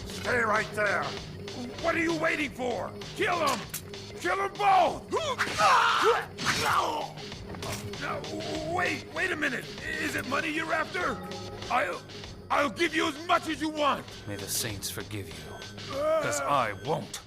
Stay right there. What are you waiting for? Kill them! Kill them both! No, wait a minute. Is it money you're after? I'll give you as much as you want. May the saints forgive you, because I won't.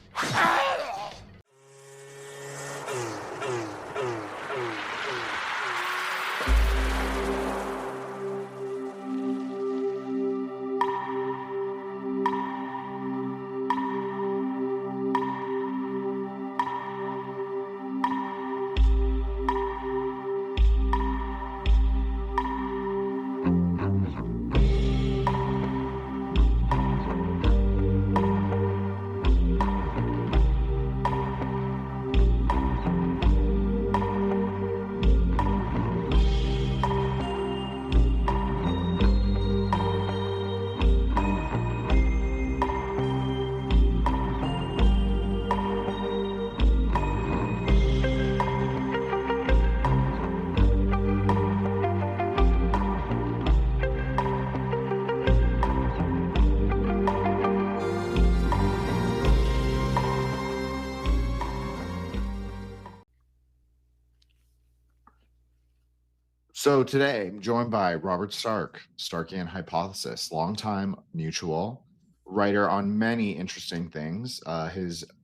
So today I'm joined by Robert Stark, Starkian Hypothesis, longtime mutual, writer on many interesting things.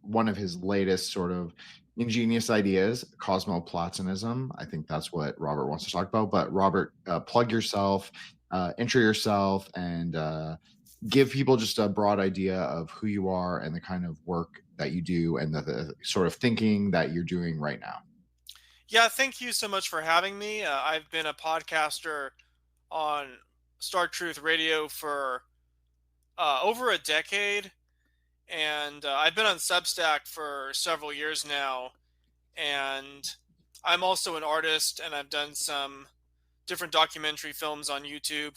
One of his latest sort of ingenious ideas, Cosmoplatonism. I think that's what Robert wants to talk about. But Robert, plug yourself, intro yourself, and give people just a broad idea of who you are and the kind of work that you do and the sort of thinking that you're doing right now. Yeah, thank you so much for having me. I've been a podcaster on Star Truth Radio for over a decade, and I've been on Substack for several years now, and I'm also an artist, and I've done some different documentary films on YouTube,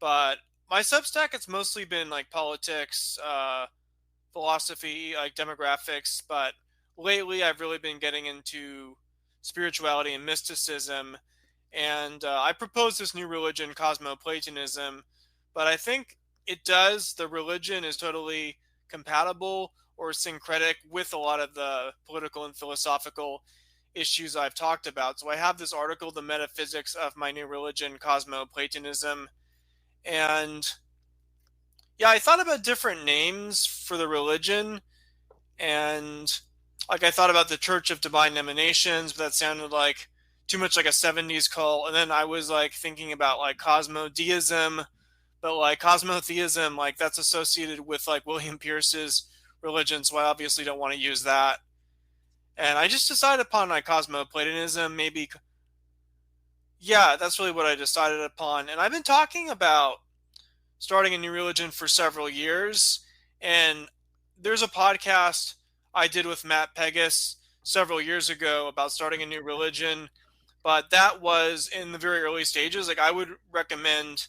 but my Substack, it's mostly been like politics, philosophy, like demographics, but lately I've really been getting into spirituality and mysticism, and I propose this new religion, Cosmoplatonism, but I think the religion is totally compatible or syncretic with a lot of the political and philosophical issues I've talked about. So I have this article, The Metaphysics of My New Religion, Cosmoplatonism, and yeah, I thought about different names for the religion, and like I thought about the Church of Divine Emanations, but that sounded like too much like a 70s cult. And then I was like thinking about like cosmodeism, but like cosmotheism, like that's associated with like William Pierce's religion. So I obviously don't want to use that. And I just decided upon like Cosmoplatonism, maybe. Yeah, that's really what I decided upon. And I've been talking about starting a new religion for several years. And there's a podcast I did with Matt Pegas several years ago about starting a new religion, but that was in the very early stages. Like I would recommend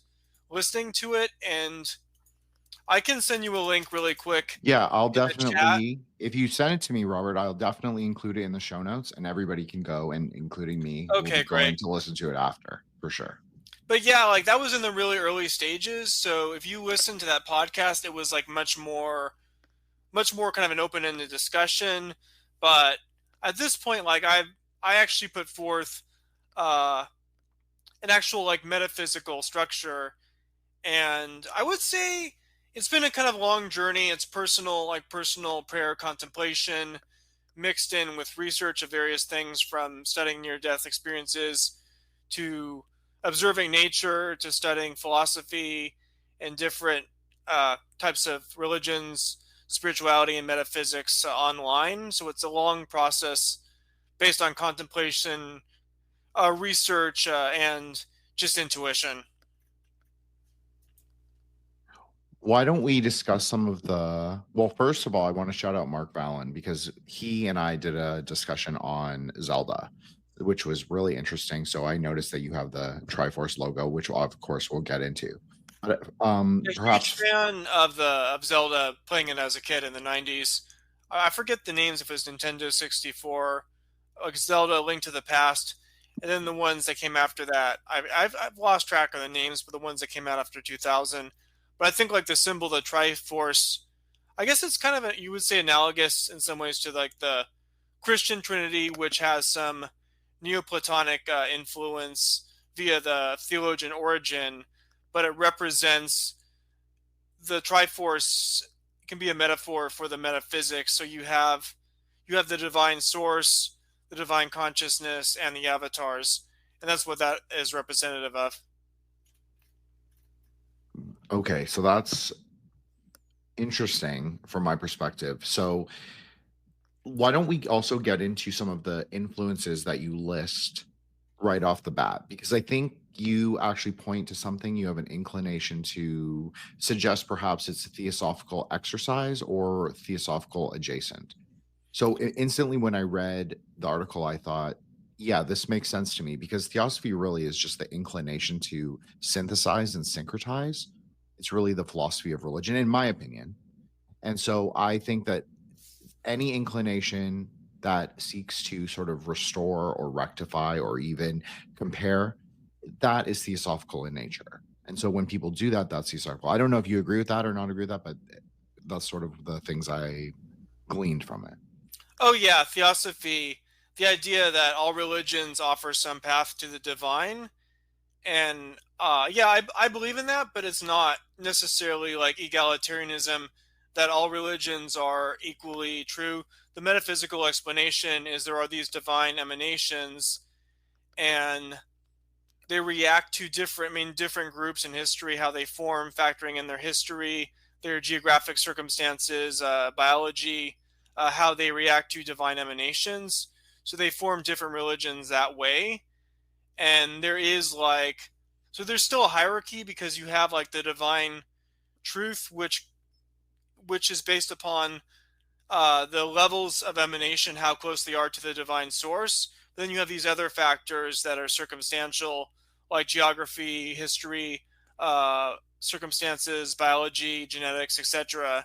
listening to it, and I can send you a link really quick. Yeah, I'll definitely, if you send it to me, Robert, I'll definitely include it in the show notes, and everybody can go, and including me, okay, great, to listen to it after, for sure. But yeah, like that was in the really early stages. So if you listen to that podcast, it was like much more kind of an open-ended discussion. But at this point, like I actually put forth an actual like metaphysical structure, and I would say it's been a kind of long journey. It's personal prayer, contemplation, mixed in with research of various things, from studying near-death experiences to observing nature to studying philosophy and different types of religions, spirituality and metaphysics online. So it's a long process based on contemplation, research, and just intuition. Why don't we discuss some of well, first of all, I want to shout out Mark Vallon, because he and I did a discussion on Zelda, which was really interesting. So I noticed that you have the Triforce logo, which of course we'll get into. But perhaps huge fan of Zelda, playing it as a kid in the 90s. I forget the names, if it was Nintendo 64, like Zelda, Link to the Past, and then the ones that came after that. I've lost track of the names, but the ones that came out after 2000. But I think like the symbol, the Triforce, I guess it's kind of you would say analogous in some ways to like the Christian Trinity, which has some Neoplatonic influence via the theologian Origen, but it represents the Triforce can be a metaphor for the metaphysics. So you have the divine source, the divine consciousness, and the avatars, and that's what that is representative of. Okay, so that's interesting from my perspective. So why don't we also get into some of the influences that you list right off the bat? Because I think you actually point to something, you have an inclination to suggest perhaps it's a theosophical exercise or theosophical adjacent. So instantly when I read the article, I thought, yeah, this makes sense to me, because theosophy really is just the inclination to synthesize and syncretize. It's really the philosophy of religion, in my opinion. And so I think that any inclination that seeks to sort of restore or rectify or even compare, that is theosophical in nature. And so when people do that, that's theosophical. I don't know if you agree with that or not agree with that, but that's sort of the things I gleaned from it. Oh yeah, theosophy, the idea that all religions offer some path to the divine, and yeah, I believe in that, but it's not necessarily like egalitarianism that all religions are equally true. The metaphysical explanation is there are these divine emanations, and they react to different groups in history, how they form, factoring in their history, their geographic circumstances, biology, how they react to divine emanations. So they form different religions that way. And there is like, so there's still a hierarchy because you have like the divine truth, which is based upon the levels of emanation, how close they are to the divine source. But then you have these other factors that are circumstantial, like geography, history, circumstances, biology, genetics, etc.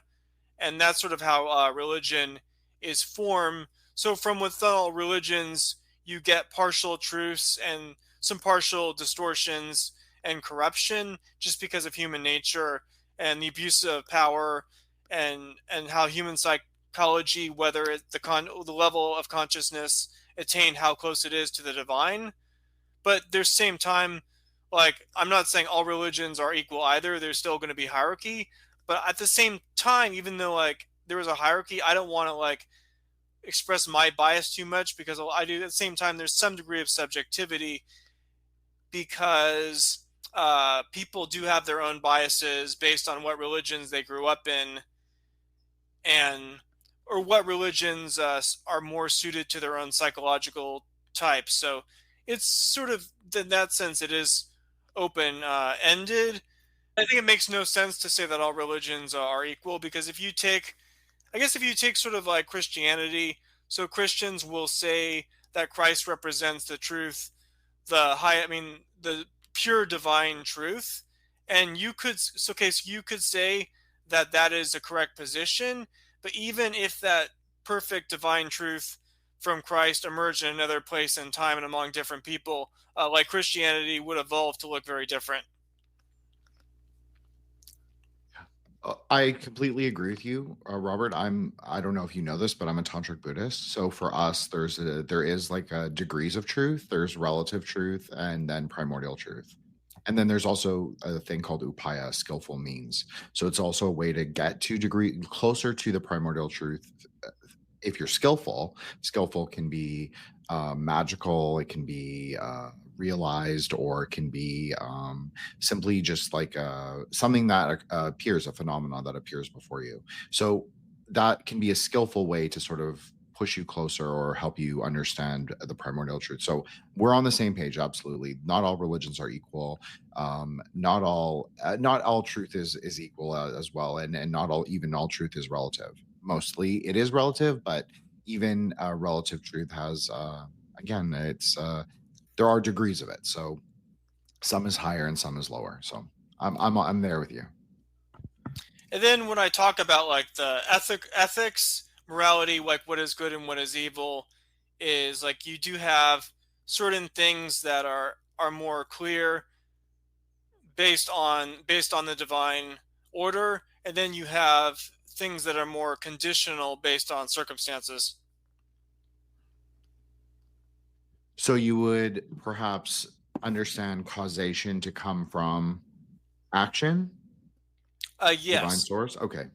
And that's sort of how religion is formed. So from within all religions, you get partial truths and some partial distortions and corruption just because of human nature and the abuse of power and how human psychology, whether it, the level of consciousness attained, how close it is to the divine. But there's same time, like I'm not saying all religions are equal either. There's still going to be hierarchy, but at the same time, even though like there was a hierarchy, I don't want to like express my bias too much because I do at the same time. There's some degree of subjectivity because people do have their own biases based on what religions they grew up in and or what religions are more suited to their own psychological type. So it's sort of in that sense it is open ended. I think it makes no sense to say that all religions are equal because if you take, I guess if you take sort of like Christianity, so Christians will say that Christ represents the truth, the pure divine truth, and you could, so case you could say that that is a correct position, but even if that perfect divine truth from Christ emerged in another place and time and among different people, like Christianity would evolve to look very different. I completely agree with you, Robert. I don't know if you know this, but I'm a tantric Buddhist. So for us, there is like degrees of truth. There's relative truth and then primordial truth. And then there's also a thing called upaya, skillful means. So it's also a way to get to degree closer to the primordial truth. If you're skillful, skillful can be magical, it can be realized, or it can be simply just like something that appears, a phenomenon that appears before you. So that can be a skillful way to sort of push you closer or help you understand the primordial truth. So we're on the same page. Absolutely, not all religions are equal. Not all truth is equal as well, and not all truth is relative. Mostly it is relative, but even relative truth has again, it's there are degrees of it. So some is higher and some is lower. So I'm there with you. And then when I talk about like the ethics, morality, like what is good and what is evil, is like you do have certain things that are more clear based on the divine order, and then you have things that are more conditional based on circumstances. So you would perhaps understand causation to come from action, divine Yes. source? Okay.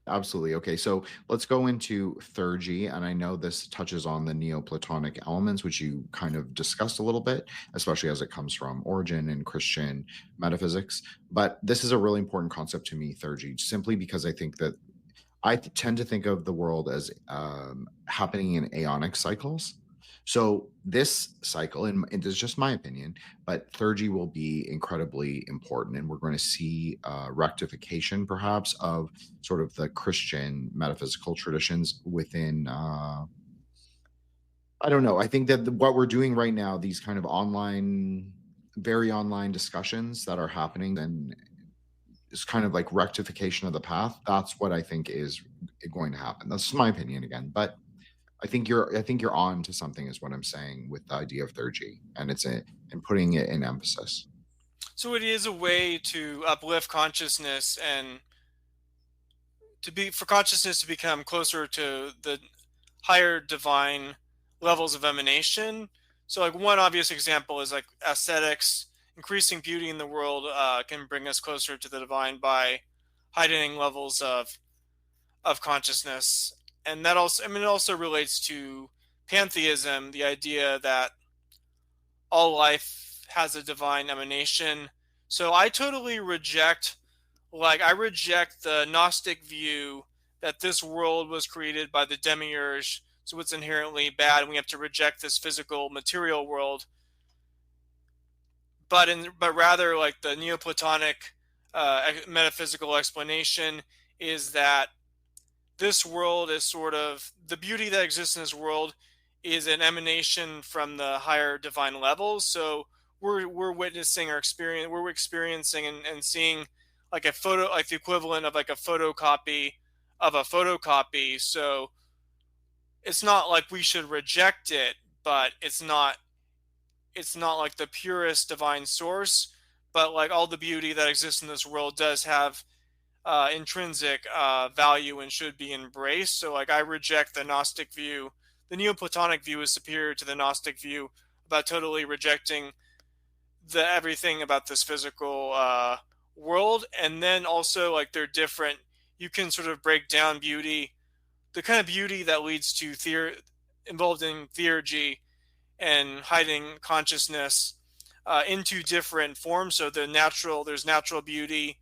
Absolutely. Okay, so let's go into Theurgy, and I know this touches on the Neoplatonic elements, which you kind of discussed a little bit, especially as it comes from Origen and Christian metaphysics. But this is a really important concept to me, Theurgy, simply because I think that tend to think of the world as happening in aeonic cycles. So this cycle, and it is just my opinion, but Theurgy will be incredibly important, and we're going to see rectification, perhaps, of sort of the Christian metaphysical traditions within. I don't know. I think that what we're doing right now, these kind of online, very online discussions that are happening, and is kind of like rectification of the path. That's what I think is going to happen. That's my opinion again, but I think you're on to something is what I'm saying with the idea of Theurgy, and and putting it in emphasis. So it is a way to uplift consciousness and for consciousness to become closer to the higher divine levels of emanation. So like one obvious example is like aesthetics. Increasing beauty in the world can bring us closer to the divine by heightening levels of consciousness. And that also, I mean, it also relates to pantheism, the idea that all life has a divine emanation. So I totally reject, I reject the Gnostic view that this world was created by the demiurge, so it's inherently bad, and we have to reject this physical material world. But rather, like the Neoplatonic metaphysical explanation is that this world is sort of the beauty that exists in this world is an emanation from the higher divine levels. So we're witnessing or we're experiencing and seeing like a photo, like the equivalent of like a photocopy of a photocopy. So it's not like we should reject it, but it's not like the purest divine source. But like all the beauty that exists in this world does have intrinsic value and should be embraced. So like I reject the Gnostic view. The Neoplatonic view is superior to the Gnostic view about totally rejecting the everything about this physical world. And then also like they're different. You can sort of break down beauty, the kind of beauty that leads to involved in theurgy and hiding consciousness into different forms. So there's natural beauty,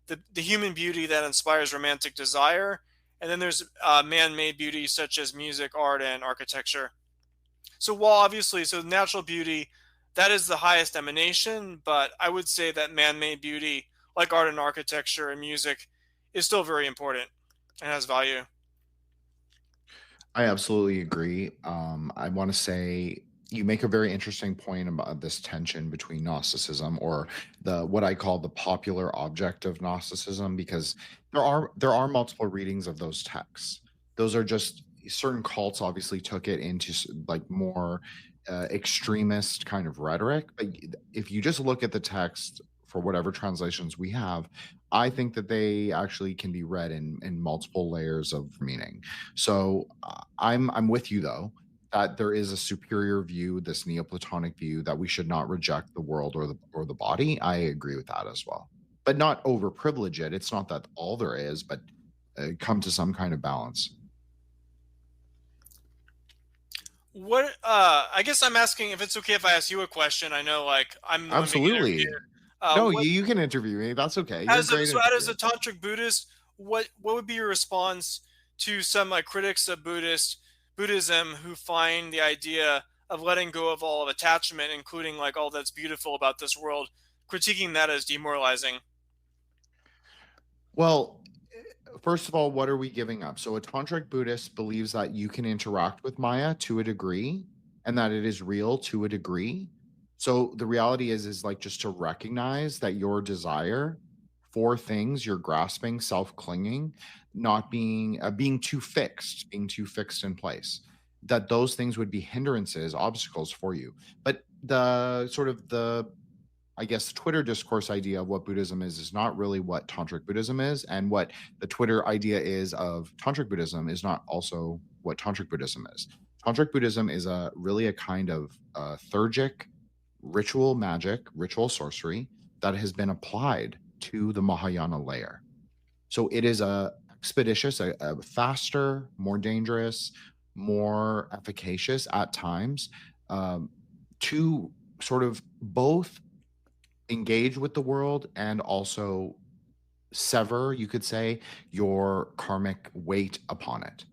the human beauty that inspires romantic desire, and then there's man-made beauty such as music, art, and architecture. So while obviously, so natural beauty, that is the highest emanation, but I would say that man-made beauty, like art and architecture and music, is still very important and has value. I absolutely agree. I want to say you make a very interesting point about this tension between Gnosticism, or the what I call the popular object of Gnosticism, because there are multiple readings of those texts. Those are just certain cults obviously took it into like more extremist kind of rhetoric. But if you just look at the text for whatever translations we have, I think that they actually can be read in multiple layers of meaning. So I'm with you though that there is a superior view, this Neoplatonic view, that we should not reject the world or the body. I agree with that as well, but not overprivilege it. It's not that all there is, but come to some kind of balance. What I guess I'm asking if it's okay if I ask you a question. I know like I'm the one being Absolutely. interviewed. No, What you can interview me. That's okay. You're a great as a interviewer. tantric Buddhist, what would be your response to some like critics of Buddhism who find the idea of letting go of all of attachment, including like all that's beautiful about this world, critiquing that as demoralizing? Well, first of all, what are we giving up? So a tantric Buddhist believes that you can interact with Maya to a degree and that it is real to a degree. So the reality is like just to recognize that your desire for things you're grasping, self-clinging, not being too fixed in place, that those things would be hindrances, obstacles for you. But the sort of the I guess, Twitter discourse idea of what Buddhism is not really what Tantric Buddhism is, and what the Twitter idea is of Tantric Buddhism is not also what Tantric Buddhism is. Tantric Buddhism is really a kind of theurgic ritual magic, ritual sorcery that has been applied to the Mahayana layer. So it is a expeditious, a faster, more dangerous, more efficacious at times, to sort of both engage with the world and also sever, you could say, your karmic weight upon it.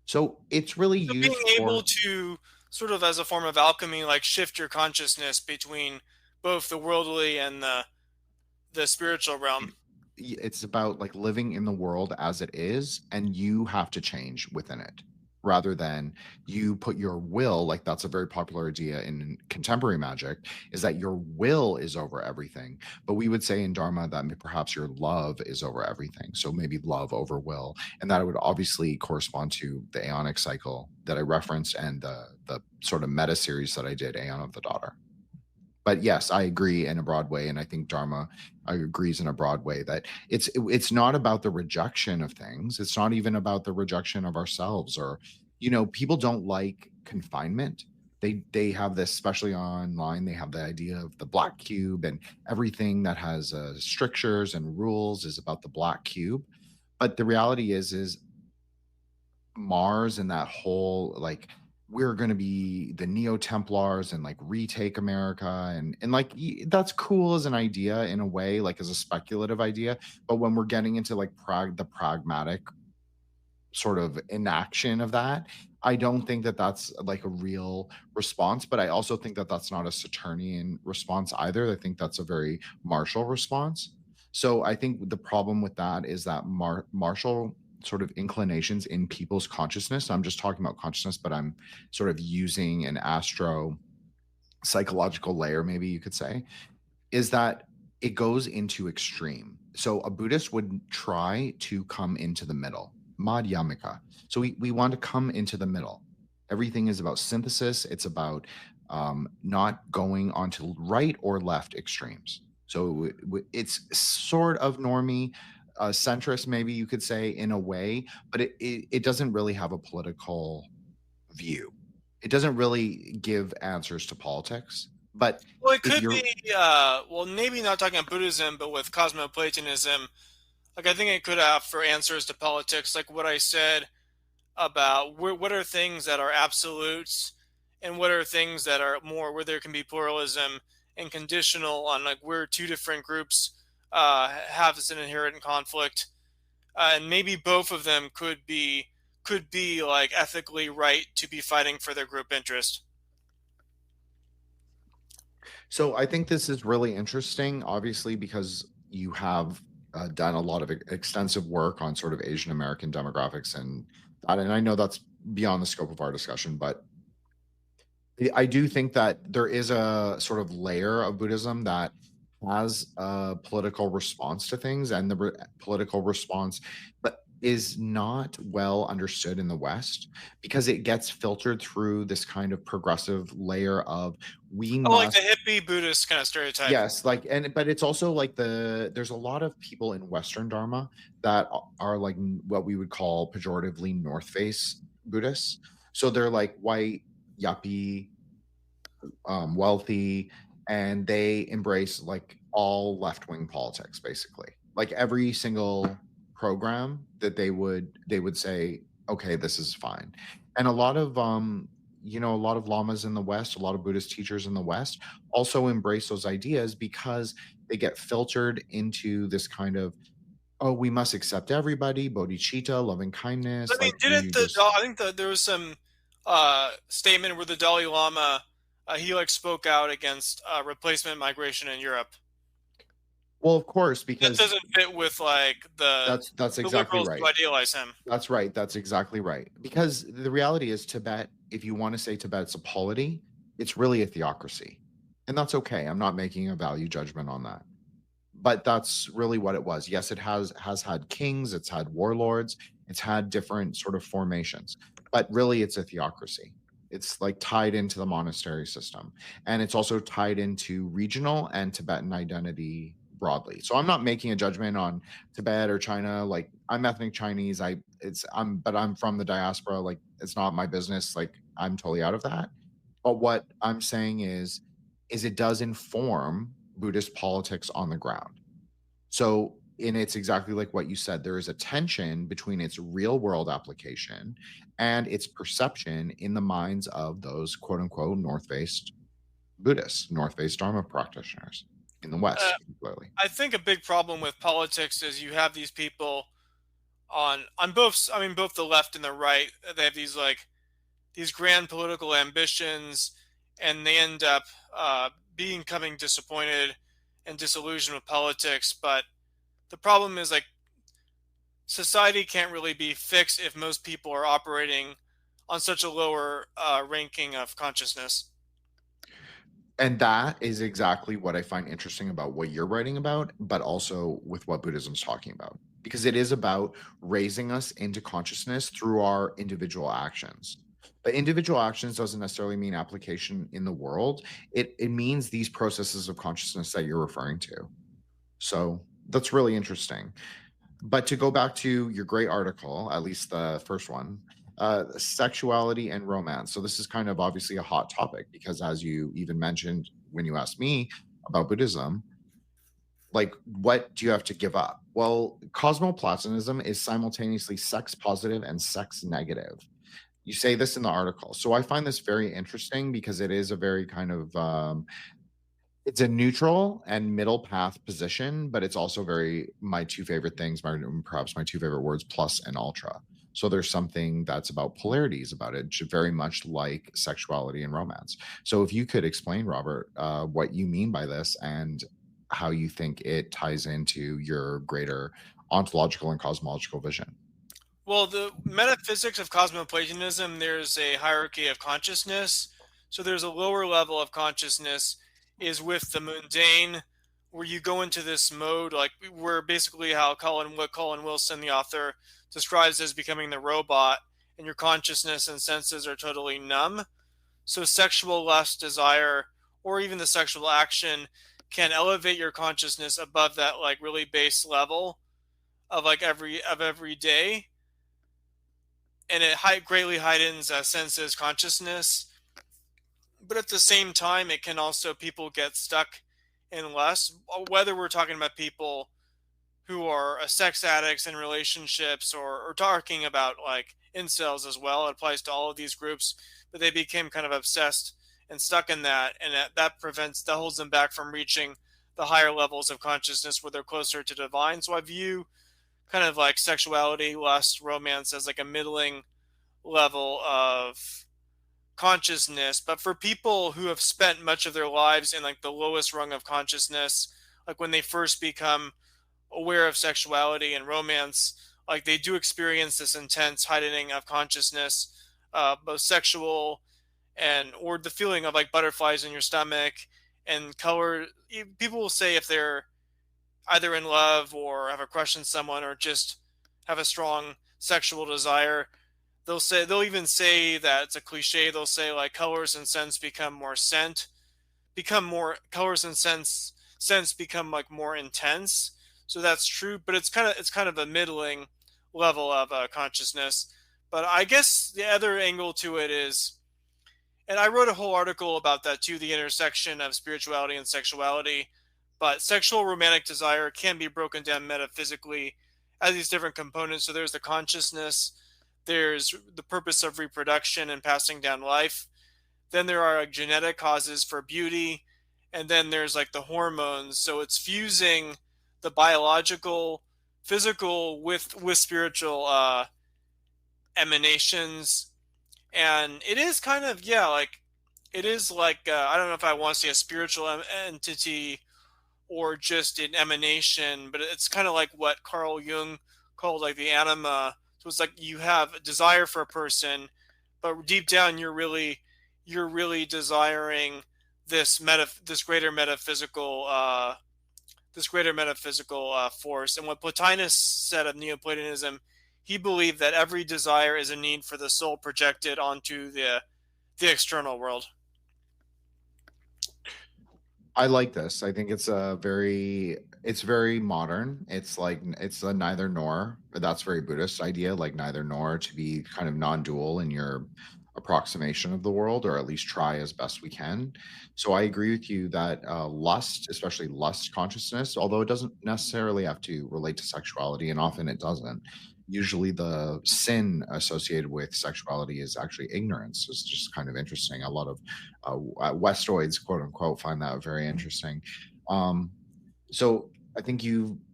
So it's really So used being able for to sort of as a form of alchemy, like shift your consciousness between both the worldly and the spiritual realm. it's about like living in the world as it is, and you have to change within it rather than you put your will, like that's a very popular idea in contemporary magic, is that your will is over everything. But we would say in Dharma that perhaps your love is over everything. So maybe love over will. And that would obviously correspond to the Aeonic cycle that I referenced and the sort of meta series that I did, Aeon of the Daughter. But yes, I agree in a broad way, and I think Dharma agrees in a broad way that it's not about the rejection of things. It's not even about the rejection of ourselves, or people don't like confinement. They have this, especially online. They have the idea of the black cube, and everything that has strictures and rules is about the black cube. But the reality is Mars and that whole like we're going to be the neo-templars and like retake America, and like that's cool as an idea in a way, like as a speculative idea. But when we're getting into like the pragmatic sort of inaction of that, I don't think that that's like a real response. But I also think that that's not a Saturnian response either. I think that's a very martial response. So I think the problem with that is that martial sort of inclinations in people's consciousness. I'm just talking about consciousness, but I'm sort of using an astro psychological layer, maybe you could say, is that it goes into extreme. So a Buddhist would try to come into the middle, madhyamika. So we want to come into the middle. Everything is about synthesis. It's about not going onto right or left extremes. So it's sort of normie, centrist, maybe you could say, in a way, but it doesn't really have a political view. It doesn't really give answers to politics. But Well, it if could you're be, well, maybe not talking about Buddhism, but with Cosmoplatonism, like I think it could have for answers to politics, like what I said about what are things that are absolutes and what are things that are more where there can be pluralism and conditional on like where two different groups have an inherent conflict, and maybe both of them could be like ethically right to be fighting for their group interest. So I think this is really interesting, obviously, because you have done a lot of extensive work on sort of Asian American demographics and that, and I know that's beyond the scope of our discussion, but I do think that there is a sort of layer of Buddhism that has a political response to things, and the political response, but is not well understood in the West because it gets filtered through this kind of progressive layer of we Oh, like must. the hippie Buddhist kind of stereotype. Yes, like, but it's also like there's a lot of people in Western Dharma that are like what we would call pejoratively North Face Buddhists. So they're like white, yuppie, wealthy, and they embrace like all left-wing politics, basically. Like every single program that they would say, okay, this is fine. And a lot of a lot of lamas in the West, a lot of Buddhist teachers in the West also embrace those ideas because they get filtered into this kind of, oh, we must accept everybody, bodhicitta, loving kindness. I mean, Like didn't I think there was some statement where the Dalai Lama he like spoke out against replacement migration in Europe. Well, of course, That because doesn't fit with like that's the exactly liberals right. who idealize him. That's right. That's exactly right. Because the reality is Tibet, if you want to say Tibet's a polity, it's really a theocracy. And that's okay. I'm not making a value judgment on that. But that's really what it was. Yes, it has had kings, it's had warlords, it's had different sort of formations. But really it's a theocracy. It's like tied into the monastery system. And it's also tied into regional and Tibetan identity broadly. So I'm not making a judgment on Tibet or China. Like, I'm ethnic Chinese. But I'm from the diaspora. Like, it's not my business. Like, I'm totally out of that. But what I'm saying is it does inform Buddhist politics on the ground. So, and it's exactly like what you said. There is a tension between its real world application and its perception in the minds of those quote unquote North based Buddhists, North based Dharma practitioners in the Uh, West, particularly. I think a big problem with politics is you have these people on both. I mean, both the left and the right. They have these grand political ambitions, and they end up becoming disappointed and disillusioned with politics. But the problem is, like, society can't really be fixed if most people are operating on such a lower ranking of consciousness. And that is exactly what I find interesting about what you're writing about, but also with what Buddhism's talking about. Because it is about raising us into consciousness through our individual actions. But individual actions doesn't necessarily mean application in the world. It means these processes of consciousness that you're referring to. So that's really interesting. But to go back to your great article, at least the first one, sexuality and romance. So this is kind of obviously a hot topic because, as you even mentioned when you asked me about Buddhism, like, what do you have to give up? Well, Cosmoplatonism is simultaneously sex positive and sex negative. You say this in the article. So I find this very interesting because it is a very kind of it's a neutral and middle path position, but it's also very my two favorite things, perhaps my two favorite words, plus and ultra. So there's something that's about polarities about it, very much like sexuality and romance. So if you could explain, Robert, what you mean by this and how you think it ties into your greater ontological and cosmological vision. Well, the metaphysics of Cosmoplatonism, there's a hierarchy of consciousness. So there's a lower level of consciousness is with the mundane, where you go into this mode, like where basically what Colin Wilson, the author, describes as becoming the robot, and your consciousness and senses are totally numb. So sexual lust, desire, or even the sexual action can elevate your consciousness above that like really base level of like every day, and it greatly heightens senses consciousness. But at the same time, it can also, people get stuck in lust, whether we're talking about people who are sex addicts in relationships, or talking about like incels as well. It applies to all of these groups, but they became kind of obsessed and stuck in that, and that holds them back from reaching the higher levels of consciousness where they're closer to divine. So I view kind of like sexuality, lust, romance as like a middling level of consciousness. But for people who have spent much of their lives in like the lowest rung of consciousness, like when they first become aware of sexuality and romance, like they do experience this intense heightening of consciousness, both sexual or the feeling of like butterflies in your stomach and color. People will say if they're either in love or have a crush on someone or just have a strong sexual desire, they'll even say that it's a cliche. They'll say like colors and scents become more colors and sense become like more intense. So that's true, but it's kind of a middling level of consciousness. But I guess the other angle to it is, and I wrote a whole article about that too, the intersection of spirituality and sexuality. But sexual romantic desire can be broken down metaphysically as these different components. So there's the consciousness, there's the purpose of reproduction and passing down life. Then there are like genetic causes for beauty, and then there's like the hormones. So it's fusing the biological, physical with spiritual emanations, and it is kind of like it is like I don't know if I want to say a spiritual entity or just an emanation, but it's kind of like what Carl Jung called like the anima. So it's like you have a desire for a person, but deep down you're really desiring this greater metaphysical force. And what Plotinus said of Neoplatonism, he believed that every desire is a need for the soul projected onto the the external world. I like this. I think it's very modern. It's like it's a neither nor. That's very Buddhist idea, like neither nor, to be kind of non-dual in your approximation of the world, or at least try as best we can. So I agree with you that lust, especially lust consciousness, although it doesn't necessarily have to relate to sexuality, and often it doesn't. Usually the sin associated with sexuality is actually ignorance. It's just kind of interesting. A lot of Westoids, quote unquote, find that very interesting. Um, so I think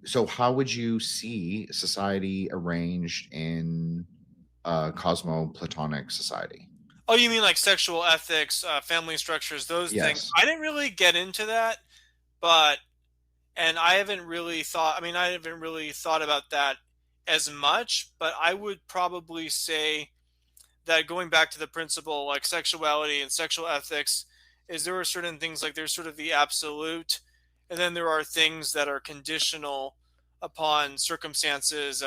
so how would you see society arranged in cosmoplatonic society? Oh, you mean like sexual ethics, family structures, those things? Yes. I didn't really get into that, but and I haven't really thought. I mean, I haven't really thought about that as much. But I would probably say that going back to the principle like sexuality and sexual ethics is there are certain things like there's sort of the absolute, and then there are things that are conditional upon circumstances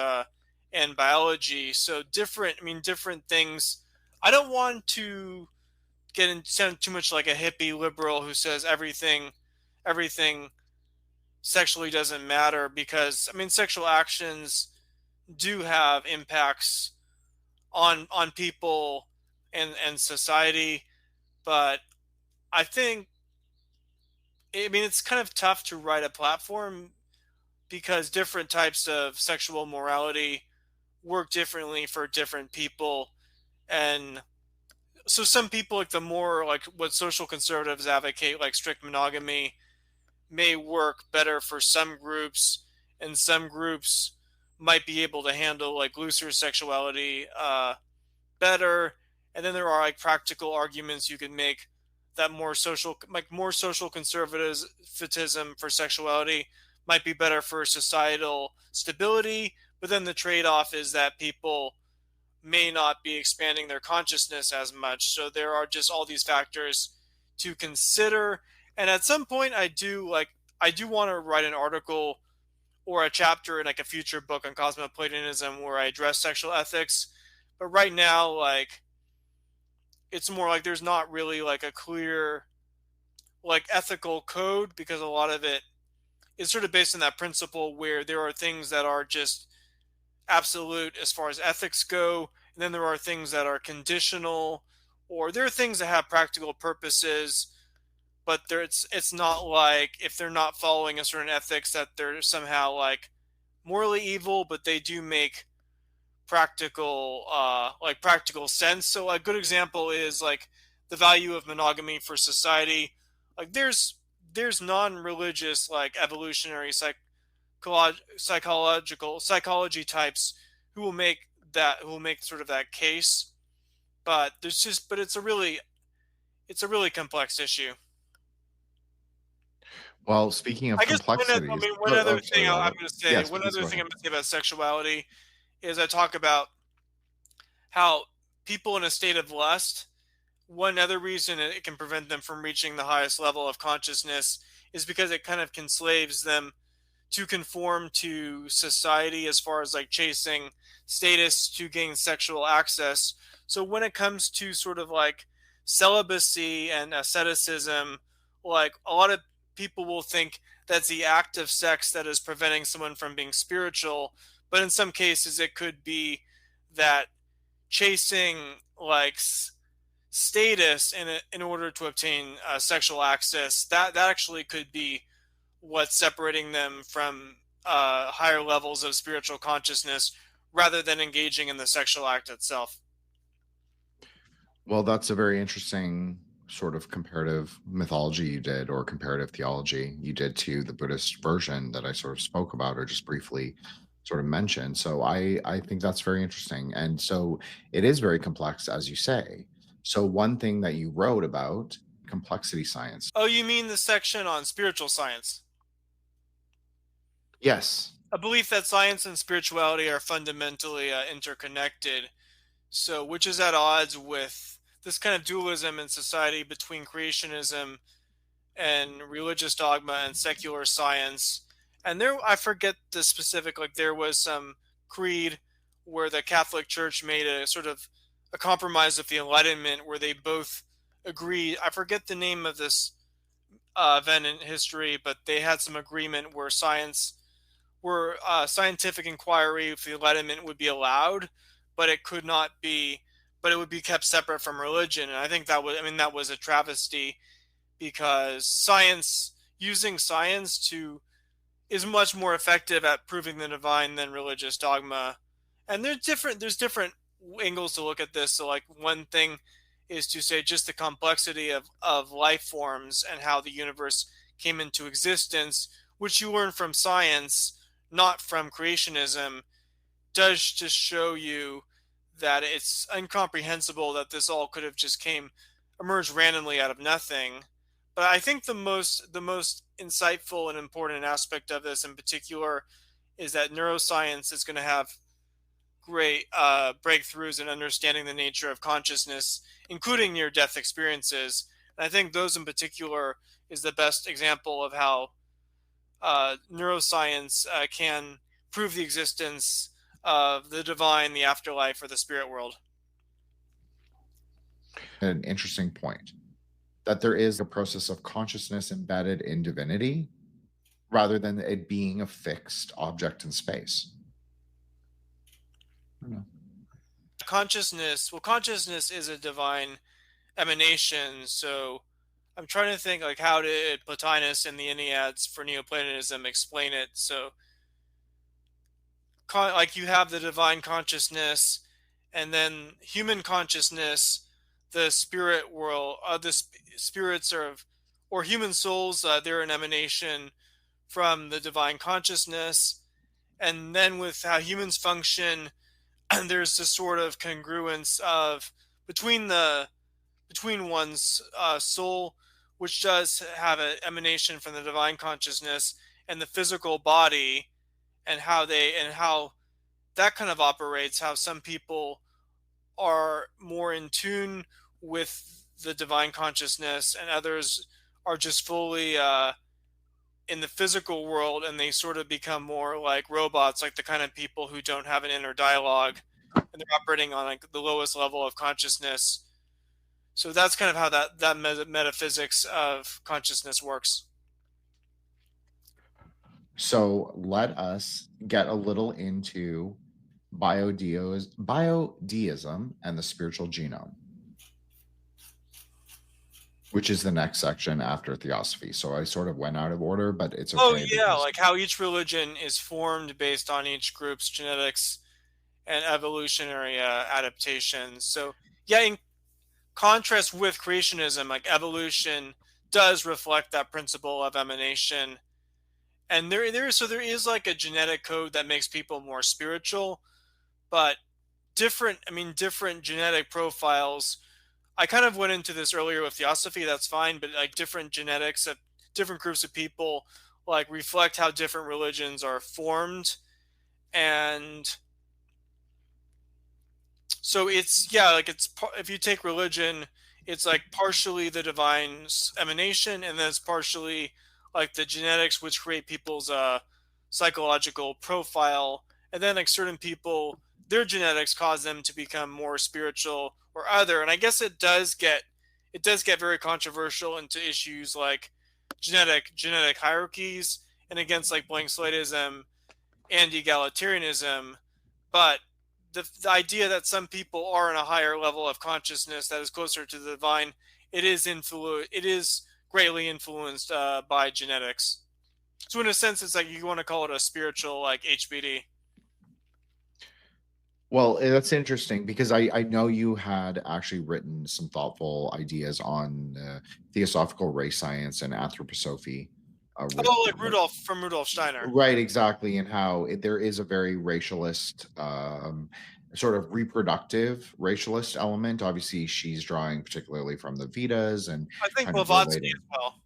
and biology. So different. I mean, different things. I don't want to get into sound too much like a hippie liberal who says everything sexually doesn't matter, because I mean sexual actions do have impacts on people and society. But I think, I mean, it's kind of tough to write a platform because different types of sexual morality work differently for different people. And so some people, like the more like what social conservatives advocate, like strict monogamy, may work better for some groups, and some groups might be able to handle like looser sexuality better. And then there are like practical arguments you can make that more social conservatism for sexuality might be better for societal stability. But then the trade-off is that people may not be expanding their consciousness as much. So there are just all these factors to consider. And at some point I do want to write an article or a chapter in like a future book on cosmoplatonism where I address sexual ethics. But right now, like, it's more like there's not really like a clear like ethical code, because a lot of it is sort of based on that principle where there are things that are just absolute as far as ethics go, and then there are things that are conditional, or there are things that have practical purposes, but it's not like if they're not following a certain ethics that they're somehow like morally evil, but they do make practical sense. So a good example is like the value of monogamy for society. Like there's non-religious like evolutionary psychology types who will make sort of that case. But it's a really complex issue. Well, speaking of I guess complexities, one other thing sorry, Robert. I'm going to say, Yes, one please other go thing ahead. I'm going to say about sexuality is I talk about how people in a state of lust, one other reason it can prevent them from reaching the highest level of consciousness is because it kind of enslaves them to conform to society as far as like chasing status to gain sexual access. So when it comes to sort of like celibacy and asceticism, like a lot of people will think that's the act of sex that is preventing someone from being spiritual, but in some cases it could be that chasing like status in order to obtain sexual access, that actually could be what's separating them from higher levels of spiritual consciousness rather than engaging in the sexual act itself. Well, that's a very interesting sort of comparative mythology you did, or comparative theology you did to the Buddhist version that I sort of spoke about or just briefly sort of mentioned. So I think that's very interesting. And so it is very complex, as you say. So one thing that you wrote about complexity science. Oh, you mean the section on spiritual science? Yes. A belief that science and spirituality are fundamentally interconnected. So, which is at odds with this kind of dualism in society between creationism and religious dogma and secular science. And there, I forget the specific, like there was some creed where the Catholic Church made a sort of a compromise of the Enlightenment where they both agreed. I forget the name of this event in history, but they had some agreement where scientific inquiry of the Enlightenment would be allowed, but it could not be, but it would be kept separate from religion. And I think that was a travesty, because using science is much more effective at proving the divine than religious dogma. And there's different angles to look at this. So like one thing is to say just the complexity of life forms and how the universe came into existence, which you learn from science, not from creationism, does just show you that it's incomprehensible that this all could have just emerged randomly out of nothing. But I think the most insightful and important aspect of this in particular is that neuroscience is going to have great breakthroughs in understanding the nature of consciousness, including near-death experiences. And I think those in particular is the best example of how neuroscience can prove the existence of the divine, the afterlife, or the spirit world. An interesting point, that there is a process of consciousness embedded in divinity rather than it being a fixed object in space. Consciousness is a divine emanation. So I'm trying to think, like, how did Plotinus and the Enneads for Neoplatonism explain it? So like you have the divine consciousness, and then human consciousness, the spirit world, spirits or human souls, they're an emanation from the divine consciousness. And then with how humans function, there's this sort of congruence of between one's soul, which does have an emanation from the divine consciousness, and the physical body, and how that kind of operates. How some people are more in tune with the divine consciousness, and others are just fully in the physical world, and they sort of become more like robots, like the kind of people who don't have an inner dialogue, and they're operating on like the lowest level of consciousness. So that's kind of how that metaphysics of consciousness works. So let us get a little into biodeism and the spiritual genome, which is the next section after Theosophy. So I sort of went out of order, but it's okay. Oh yeah, like how each religion is formed based on each group's genetics and evolutionary adaptations. So yeah, in contrast with creationism, like evolution does reflect that principle of emanation. And there is like a genetic code that makes people more spiritual, but different genetic profiles. I kind of went into this earlier with Theosophy, that's fine, but like different genetics of different groups of people like reflect how different religions are formed. And so if you take religion, it's like partially the divine's emanation, and then it's partially like the genetics which create people's psychological profile. And then like certain people, their genetics cause them to become more spiritual or other. And I guess it does get very controversial into issues like genetic hierarchies and against like blank slatism and egalitarianism. But the idea that some people are in a higher level of consciousness that is closer to the divine, it is greatly influenced by genetics. So in a sense, it's like you want to call it a spiritual like HBD. Well, that's interesting because I know you had actually written some thoughtful ideas on theosophical race science and anthroposophy. Like Rudolf Steiner. Right, exactly, and how there is a very racialist, sort of reproductive racialist element. Obviously, she's drawing particularly from the Vedas, and I think Blavatsky as well.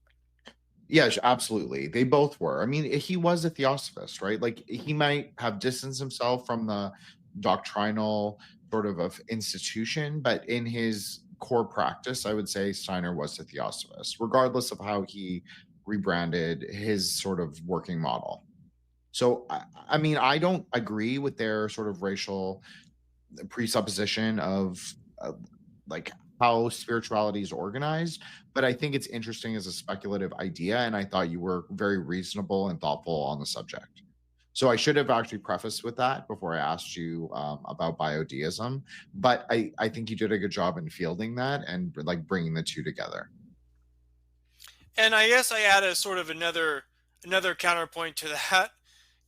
Yeah, absolutely. They both were. I mean, he was a theosophist, right? Like he might have distanced himself from the doctrinal sort of institution, but in his core practice, I would say Steiner was a theosophist, regardless of how he rebranded his sort of working model. So, I don't agree with their sort of racial presupposition of like how spirituality is organized, but I think it's interesting as a speculative idea, and I thought you were very reasonable and thoughtful on the subject. So I should have actually prefaced with that before I asked you about biodeism, but I think you did a good job in fielding that and like bringing the two together. And I guess I add a sort of another counterpoint to that,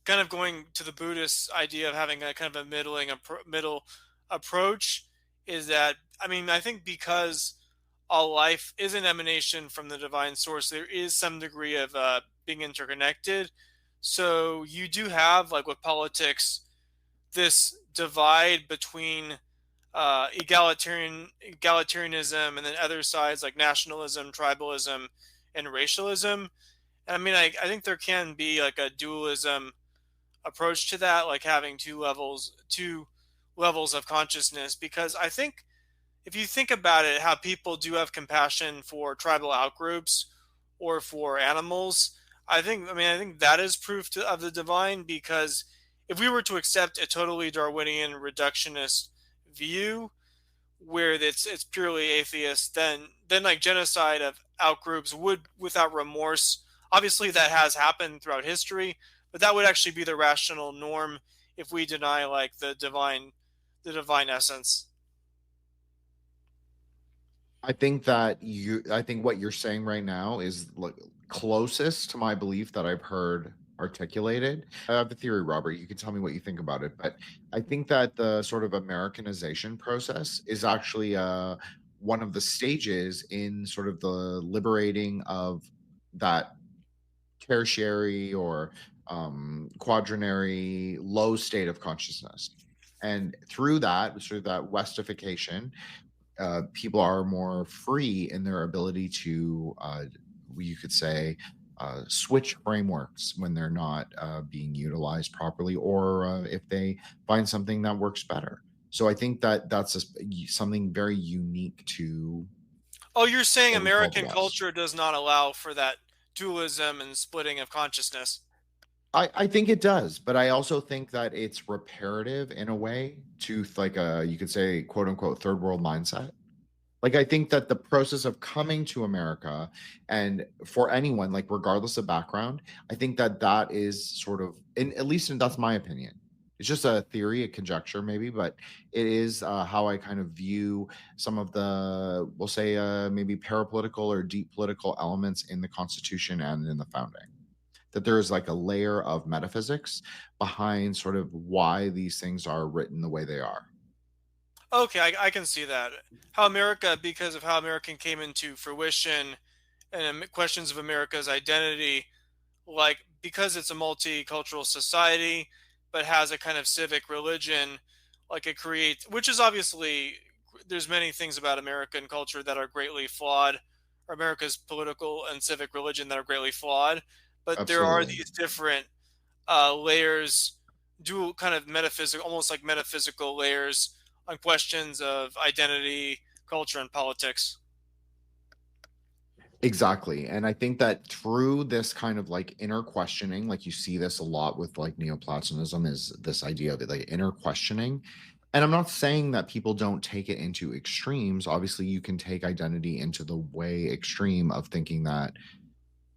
kind of going to the Buddhist idea of having a kind of a middle approach, is that, I mean, I think because all life is an emanation from the divine source, there is some degree of being interconnected. So you do have, like with politics, this divide between egalitarianism and then other sides like nationalism, tribalism, and racialism. And I mean, I think there can be like a dualism approach to that, like having two levels of consciousness. Because I think if you think about it, how people do have compassion for tribal outgroups or for animals, I think that is proof of the divine. Because if we were to accept a totally Darwinian reductionist view, where it's purely atheist, then like genocide of outgroups would, without remorse, obviously that has happened throughout history, but that would actually be the rational norm if we deny like the divine essence. I think what you're saying right now is like closest to my belief that I've heard articulated. I have a theory, Robert. You can tell me what you think about it, but I think that the sort of Americanization process is actually one of the stages in sort of the liberating of that tertiary or quaternary low state of consciousness. And through that westification, people are more free in their ability to, you could say, switch frameworks when they're not being utilized properly, or if they find something that works better. So I think that something very unique to Oh, you're saying what we call the American West. culture does not allow for that dualism and splitting of consciousness? I think it does, but I also think that it's reparative in a way to like a, you could say, quote unquote, third world mindset. Like, I think that the process of coming to America, and for anyone, like regardless of background, I think that that is sort of, in, at least, and that's my opinion. It's just a theory, a conjecture, maybe, but it is how I kind of view some of the, we'll say, maybe parapolitical or deep political elements in the Constitution and in the founding. That there is like a layer of metaphysics behind sort of why these things are written the way they are. Okay, I can see that. How America, because of how American came into fruition and questions of America's identity, like because it's a multicultural society, but has a kind of civic religion, like it creates, which is obviously, there's many things about American culture that are greatly flawed, or America's political and civic religion that are greatly flawed. But there are Absolutely. these different layers, dual kind of metaphysical, almost like metaphysical layers on questions of identity, culture, and politics. Exactly. And I think that through this kind of like inner questioning, like you see this a lot with like Neoplatonism, is this idea of it, like inner questioning. And I'm not saying that people don't take it into extremes. Obviously, you can take identity into the way extreme of thinking that,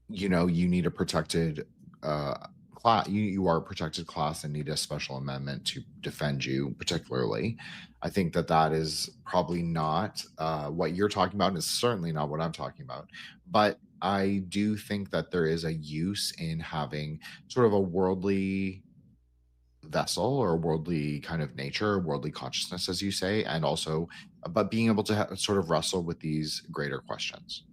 you know, you need a protected class, you are a protected class and need a special amendment to defend you particularly. I think that that is probably not what you're talking about, and it's certainly not what I'm talking about. But I do think that there is a use in having sort of a worldly vessel or worldly kind of nature, worldly consciousness, as you say, and also but being able to sort of wrestle with these greater questions.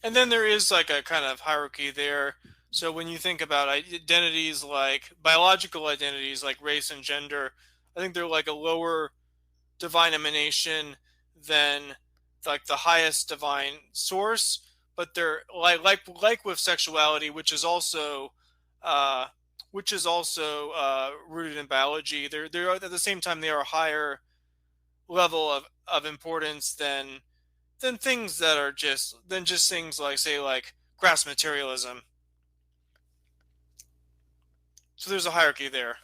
And then there is like a kind of hierarchy there. So when you think about identities, like biological identities like race and gender, I think they're like a lower divine emanation than like the highest divine source. But they're like with sexuality, uh, which is also rooted in biology. They're at the same time they are a higher level of importance than things that are just things like, say, like crass materialism. So there's a hierarchy there.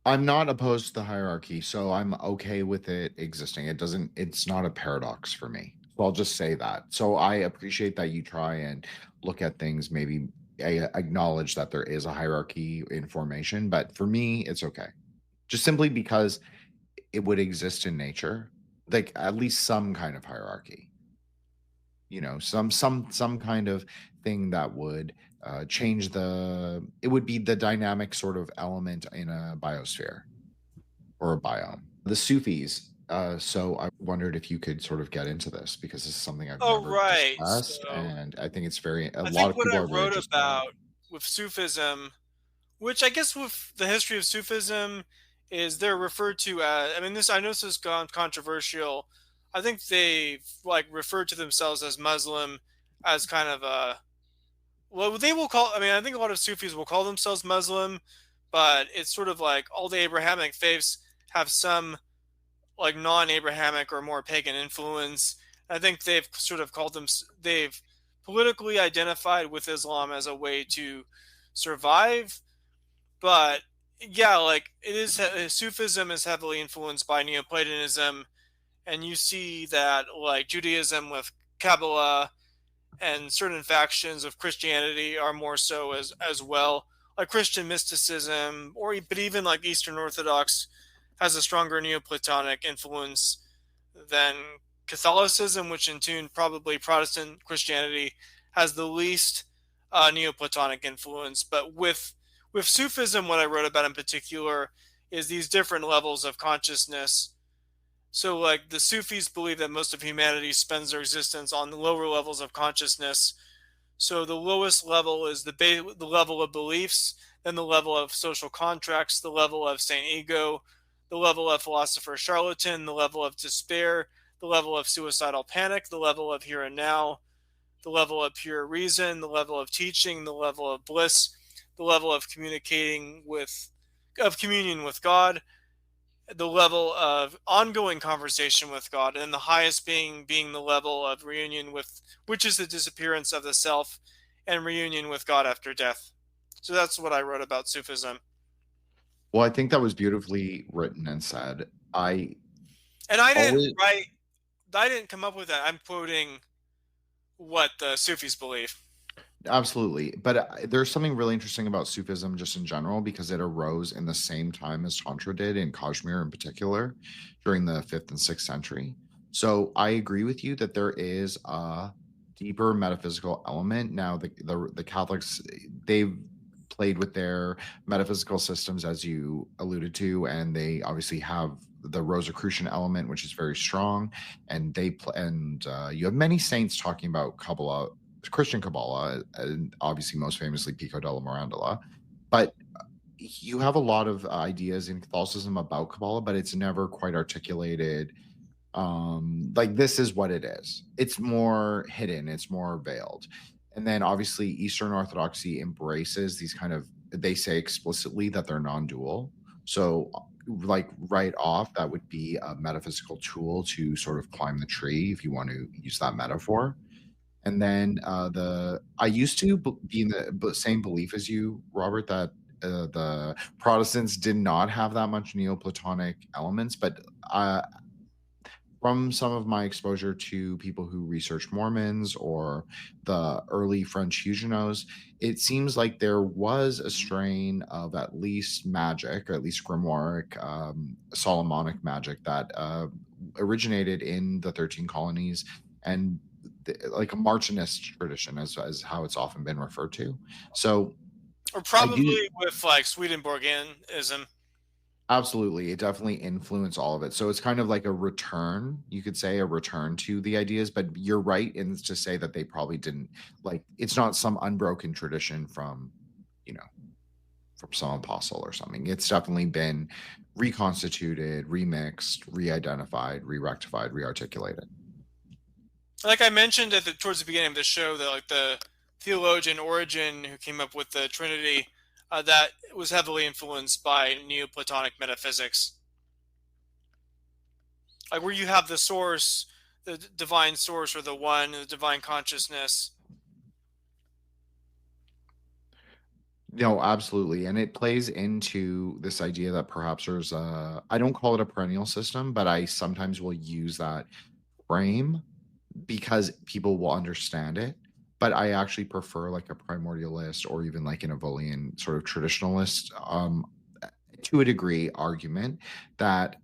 I'm not opposed to the hierarchy, so I'm okay with it existing. It's not a paradox for me. So I'll just say that. So I appreciate that you try and look at things, maybe acknowledge that there is a hierarchy in formation, but for me, it's okay. Just simply because it would exist in nature, like at least some kind of hierarchy, some kind of thing that would change it would be the dynamic sort of element in a biosphere or a biome. The Sufis. So I wondered if you could sort of get into this because this is something I've Oh, never right. discussed, So and I think a I lot think of what people I are very wrote interested in it. about with Sufism, which I guess with the history of Sufism, is they're referred to as. I mean, I know this has gone controversial. I think they like referred to themselves as Muslim, as kind of a. Well, they will call. I mean, I think a lot of Sufis will call themselves Muslim, but it's sort of like all the Abrahamic faiths have some like non-Abrahamic or more pagan influence. I think they've sort of they've politically identified with Islam as a way to survive. But yeah, like it is, Sufism is heavily influenced by Neoplatonism, and you see that like Judaism with Kabbalah and certain factions of Christianity are more so as well. Like Christian mysticism, but even like Eastern Orthodox has a stronger Neoplatonic influence than Catholicism, which in tune probably Protestant Christianity has the least Neoplatonic influence. But with Sufism, what I wrote about in particular is these different levels of consciousness. So, like the Sufis believe that most of humanity spends their existence on the lower levels of consciousness. So, the lowest level is the level of beliefs, then the level of social contracts, the level of Saint Ego, the level of philosopher charlatan, the level of despair, the level of suicidal panic, the level of here and now, the level of pure reason, the level of teaching, the level of bliss, the level of communion with God, the level of ongoing conversation with God, and the highest being the level of reunion with, which is the disappearance of the self and reunion with God after death. So that's what I wrote about Sufism. Well, I think that was beautifully written and said. I And I didn't always write, I didn't come up with that. I'm quoting what the Sufis believe. Absolutely. But there's something really interesting about Sufism just in general because it arose in the same time as Tantra did in Kashmir in particular during the 5th and 6th century. So I agree with you that there is a deeper metaphysical element. Now the Catholics, they've played with their metaphysical systems as you alluded to, and they obviously have the Rosicrucian element, which is very strong, and you have many saints talking about Kabbalah, Christian Kabbalah, and obviously most famously Pico della Mirandola. But you have a lot of ideas in Catholicism about Kabbalah, but it's never quite articulated. Like this is what it is. It's more hidden. It's more veiled. And then obviously Eastern Orthodoxy embraces these kind of. They say explicitly that they're non-dual. So like right off, that would be a metaphysical tool to sort of climb the tree, if you want to use that metaphor. And then I used to be in the same belief as you, Robert, that the Protestants did not have that much Neoplatonic elements, but from some of my exposure to people who research Mormons or the early French Huguenots, it seems like there was a strain of at least magic, or at least grimoire, Solomonic magic that originated in the 13 colonies and like a Martinist tradition, as how it's often been referred to. So Or I do. probably with like Swedenborgianism. Absolutely. It definitely influenced all of it. So it's kind of like a return, you could say, a return to the ideas, but you're right in to say that they probably didn't like it's not some unbroken tradition from, you know, from some apostle or something. It's definitely been reconstituted, remixed, re-identified, re-rectified, re-articulated. Like I mentioned towards the beginning of the show, that like the theologian Origen, who came up with the Trinity, that was heavily influenced by Neoplatonic metaphysics. Like where you have the source, the divine source, or the one, the divine consciousness. No, absolutely. And it plays into this idea that perhaps there's a, I don't call it a perennial system, but I sometimes will use that frame because people will understand it. But I actually prefer like a primordialist or even like an Evolian sort of traditionalist, to a degree, argument that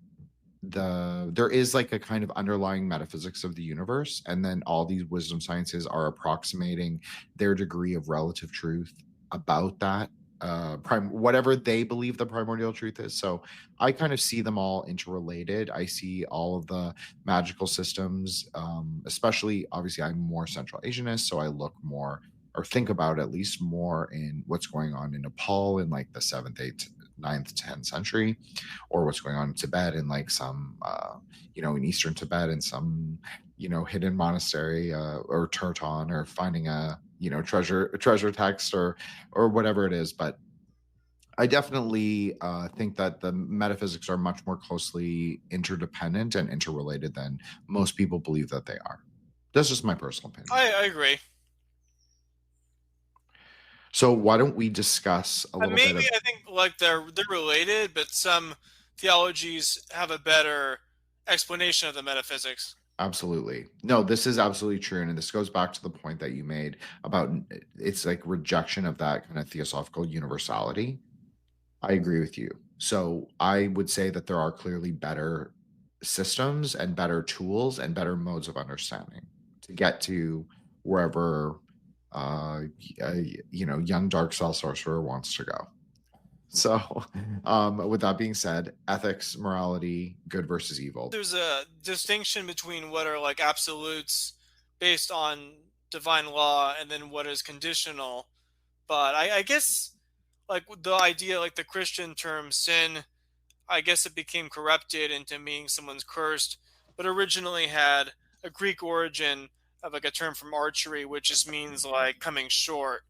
there is like a kind of underlying metaphysics of the universe, and then all these wisdom sciences are approximating their degree of relative truth about that, whatever they believe the primordial truth is. So I kind of see them all interrelated. I see all of the magical systems, especially obviously I'm more Central Asianist, so I look more or think about at least more in what's going on in Nepal in like the 7th, 8th, 9th, 10th century, or what's going on in Tibet in like some, in Eastern Tibet in some, hidden monastery, or Turton, or finding a, treasure text, or whatever it is. But I definitely think that the metaphysics are much more closely interdependent and interrelated than most people believe that they are. That's just my personal opinion. I agree. So why don't we discuss a little bit Maybe of I think like they're related, but some theologies have a better explanation of the metaphysics. Absolutely. No, this is absolutely true. And this goes back to the point that you made about it's like rejection of that kind of theosophical universality. I agree with you. So I would say that there are clearly better systems and better tools and better modes of understanding to get to wherever young dark cell sorcerer wants to go. So with that being said, ethics, morality, good versus evil. There's a distinction between what are like absolutes based on divine law and then what is conditional. But I guess like the idea, like the Christian term sin, I guess it became corrupted into meaning someone's cursed, but originally had a Greek origin of like a term from archery, which just means like coming short.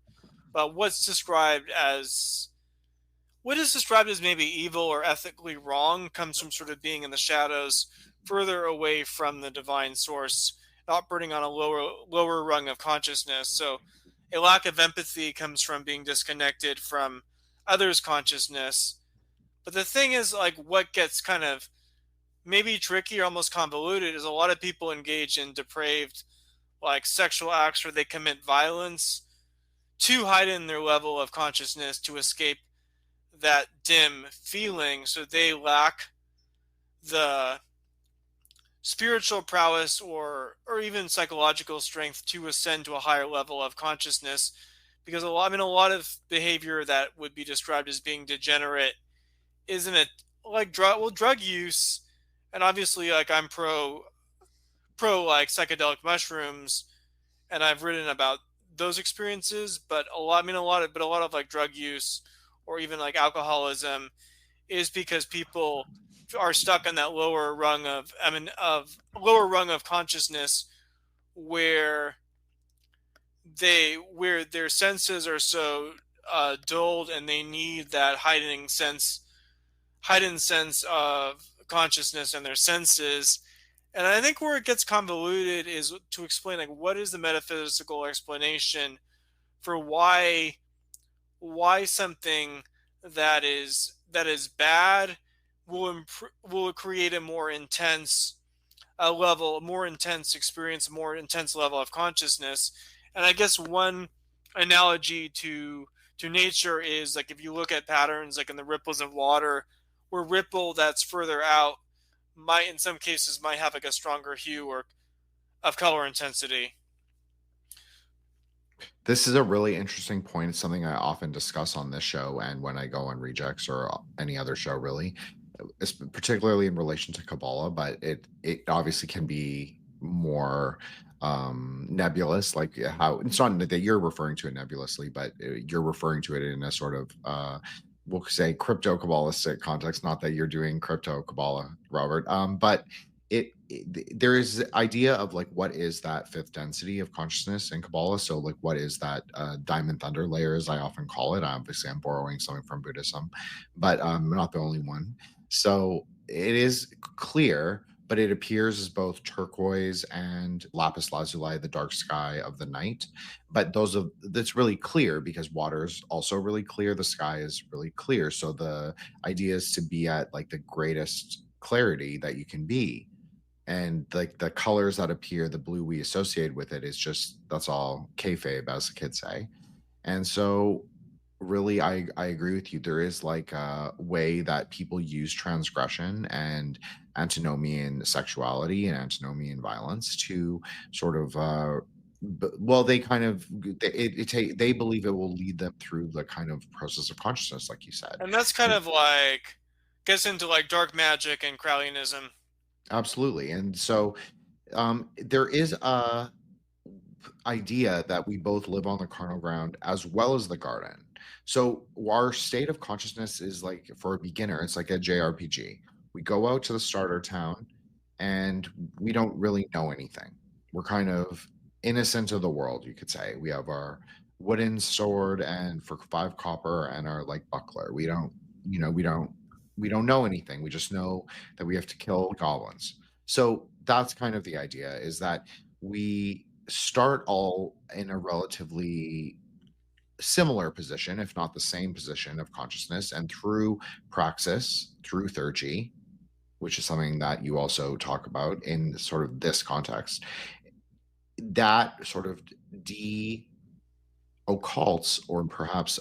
But what is described as maybe evil or ethically wrong comes from sort of being in the shadows, further away from the divine source, operating on a lower rung of consciousness. So a lack of empathy comes from being disconnected from others' consciousness. But the thing is, like, what gets kind of maybe tricky or almost convoluted is a lot of people engage in depraved, like, sexual acts where they commit violence to heighten their level of consciousness to escape that dim feeling. So they lack the spiritual prowess or even psychological strength to ascend to a higher level of consciousness, because a lot of behavior that would be described as being degenerate isn't it like drug use. And obviously, like, I'm pro like psychedelic mushrooms, and I've written about those experiences. But a lot of like drug use or even like alcoholism is because people are stuck in that lower rung of consciousness where their senses are so dulled, and they need that heightened sense of consciousness and their senses. And I think where it gets convoluted is to explain, like, what is the metaphysical explanation for why something that is bad will create a more intense more intense experience, more intense level of consciousness. And I guess one analogy to nature is like if you look at patterns like in the ripples of water, where ripple that's further out might in some cases might have like a stronger hue or of color intensity. This is a really interesting point. It's something I often discuss on this show and when I go on Rejects or any other show, really, particularly in relation to Kabbalah. But it obviously can be more nebulous, like how it's not that you're referring to it nebulously, but you're referring to it in a sort of we'll say crypto Kabbalistic context. Not that you're doing crypto Kabbalah, Robert, but there is the idea of like what is that fifth density of consciousness in Kabbalah. So like what is that diamond thunder layer, as I often call it. Obviously I'm borrowing something from Buddhism, but I'm not the only one. So it is clear but it appears as both turquoise and lapis lazuli, the dark sky of the night. But that's really clear because water is also really clear. The sky is really clear. So the idea is to be at like the greatest clarity that you can be. And like the colors that appear, the blue we associate with it is just that's all kayfabe, as the kids say. And so really I agree with you. There is like a way that people use transgression and antinomian sexuality and antinomian violence to sort of well they kind of they believe it will lead them through the kind of process of consciousness, like you said. And that's kind of like gets into like dark magic and Crowleyanism. Absolutely. And so there is a idea that we both live on the carnal ground as well as the garden. So our state of consciousness is like, for a beginner, it's like a JRPG. We go out to the starter town and we don't really know anything. We're kind of innocent of the world, you could say. We have our wooden sword and for 5 copper and our like buckler. We don't, you know, we don't know anything. We just know that we have to kill goblins. So that's kind of the idea, is that we start all in a relatively similar position, if not the same position of consciousness, and through praxis, through Theurgy, which is something that you also talk about in sort of this context, that sort of occults or perhaps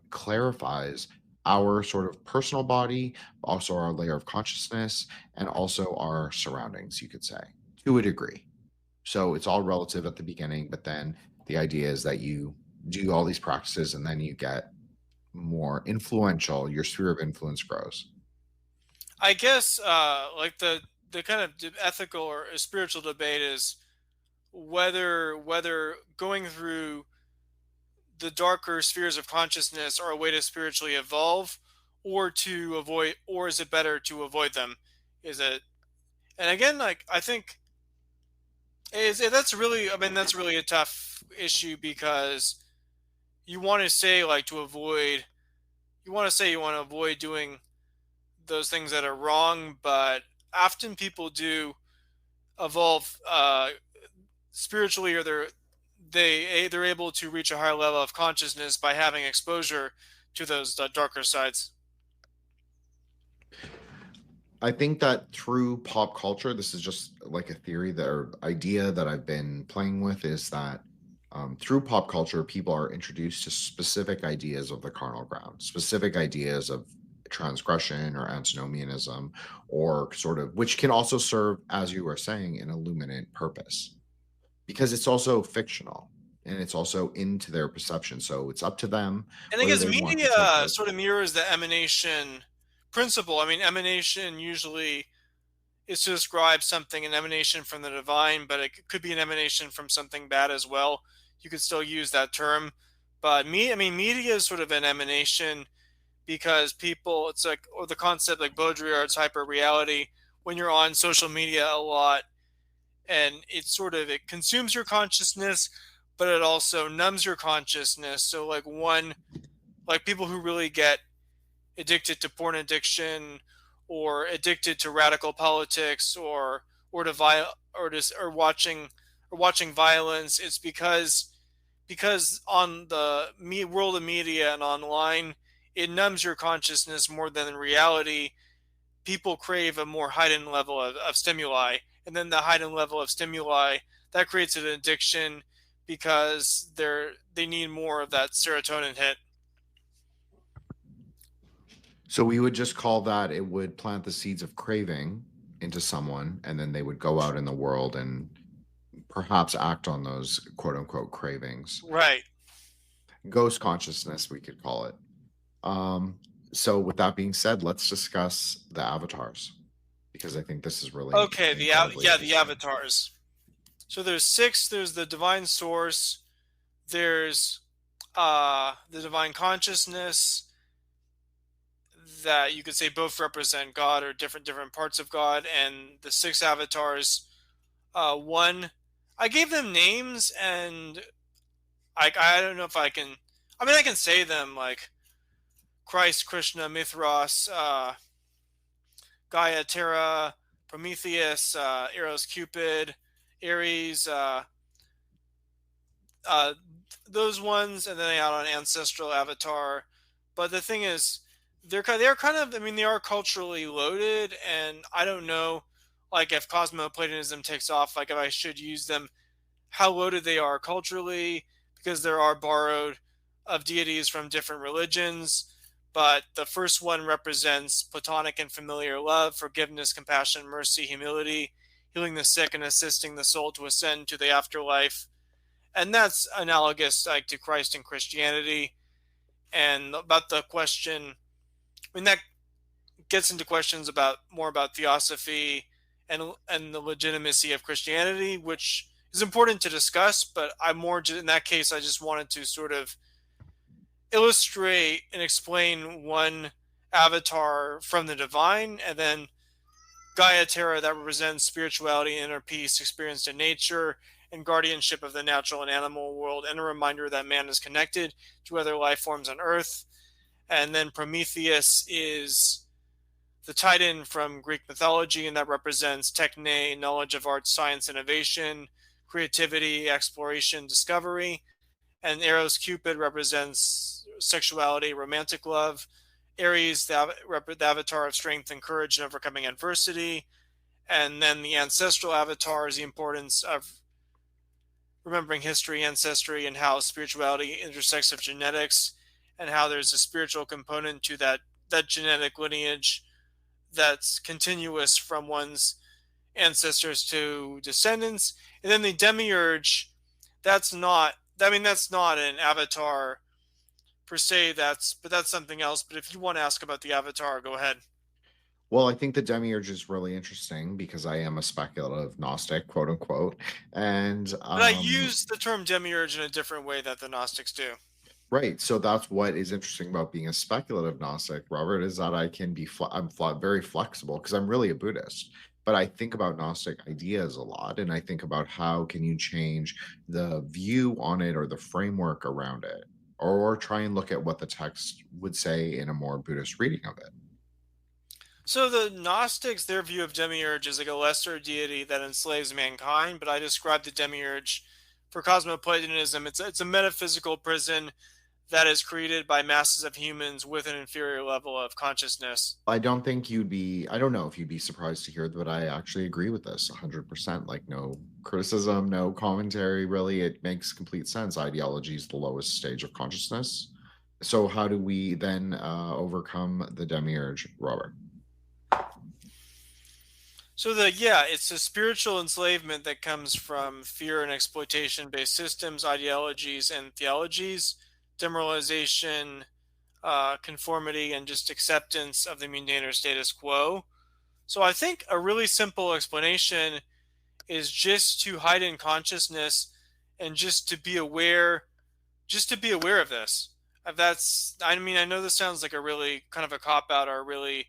clarifies our sort of personal body, also our layer of consciousness, and also our surroundings, you could say, to a degree. So it's all relative at the beginning, but then the idea is that you do all these practices and then you get more influential, your sphere of influence grows. I guess like the kind of ethical or spiritual debate is whether going through the darker spheres of consciousness are a way to spiritually evolve or to avoid, or is it better to avoid them? Is it, and again, like I think that's really, I mean, that's really a tough issue because you want to say like to avoid, you want to say you want to avoid doing those things that are wrong, but often people do evolve spiritually, or they're able to reach a higher level of consciousness by having exposure to those darker sides. I think that through pop culture, this is just like a theory that, or idea that I've been playing with, is that through pop culture, people are introduced to specific ideas of the carnal ground, specific ideas of transgression or antinomianism, or sort of, which can also serve, as you were saying, an illuminate purpose, because it's also fictional and it's also into their perception. So it's up to them And I whether guess they want to take media it. sort of mirrors the emanation principle. I mean, emanation usually is to describe something, an emanation from the divine, but it could be an emanation from something bad as well. You could still use that term. But me, I mean, media is sort of an emanation because people, it's like, or the concept like Baudrillard's hyper reality, when you're on social media a lot, and it consumes your consciousness, but it also numbs your consciousness. So like people who really get addicted to porn addiction or addicted to radical politics or to or watching violence, it's because on the world of media and online, it numbs your consciousness more than in reality. People crave a more heightened level of stimuli, and then the heightened level of stimuli that creates an addiction because they need more of that serotonin hit. So we would just call that, it would plant the seeds of craving into someone, and then they would go out in the world and perhaps act on those quote unquote cravings. Right. Ghost consciousness, we could call it. So with that being said, let's discuss the avatars, because I think this is really Okay. The interesting. avatars. So there's 6. There's the divine source. There's the divine consciousness, that you could say both represent God or different parts of God, and the 6 avatars. One, I gave them names, and I don't know if I can. I mean, I can say them like Christ, Krishna, Mithras, Gaia, Terra, Prometheus, Eros, Cupid, Ares, those ones, and then they add on ancestral avatar. But the thing is, they're kind of, I mean, they are culturally loaded, and I don't know, like if Cosmoplatonism takes off, like if I should use them, how loaded they are culturally, because there are borrowed of deities from different religions. But the first one represents platonic and familiar love, forgiveness, compassion, mercy, humility, healing the sick, and assisting the soul to ascend to the afterlife. And that's analogous like to Christ and Christianity. And about the question, I mean, that gets into questions about more about theosophy and the legitimacy of Christianity, which is important to discuss. But I'm more in that case, I just wanted to sort of illustrate and explain one avatar from the divine, and then Gaia Terra, that represents spirituality, inner peace experienced in nature, and guardianship of the natural and animal world, and a reminder that man is connected to other life forms on Earth. And then Prometheus is the Titan from Greek mythology, and that represents techne, knowledge of art, science, innovation, creativity, exploration, discovery. And Eros, Cupid, represents sexuality, romantic love. Ares, the avatar of strength and courage and overcoming adversity. And then the ancestral avatar is the importance of remembering history, ancestry, and how spirituality intersects with genetics, and how there's a spiritual component to that genetic lineage that's continuous from one's ancestors to descendants. And then the demiurge, that's not an avatar per se, but that's something else. But if you want to ask about the avatar, go ahead. Well, I think the demiurge is really interesting because I am a speculative Gnostic, quote unquote. And But I use the term demiurge in a different way that the Gnostics do. right. So that's what is interesting about being a speculative Gnostic, Robert, is that I can be very flexible because I'm really a Buddhist. But I think about Gnostic ideas a lot, and I think about how can you change the view on it or the framework around it, or try and look at what the text would say in a more Buddhist reading of it. So the Gnostics, their view of demiurge is like a lesser deity that enslaves mankind, but I describe the demiurge for Cosmoplatonism. It's a metaphysical prison that is created by masses of humans with an inferior level of consciousness. I don't think I don't know if you'd be surprised to hear that I actually agree with this 100%. Like, no criticism, no commentary, really. It makes complete sense. Ideology is the lowest stage of consciousness. So how do we then overcome the demiurge, Robert? So it's a spiritual enslavement that comes from fear and exploitation-based systems, ideologies, and theologies, demoralization, conformity, and just acceptance of the mundane or status quo. So I think a really simple explanation is just to heighten consciousness and just to be aware of this. I know this sounds like a really kind of a cop-out or a really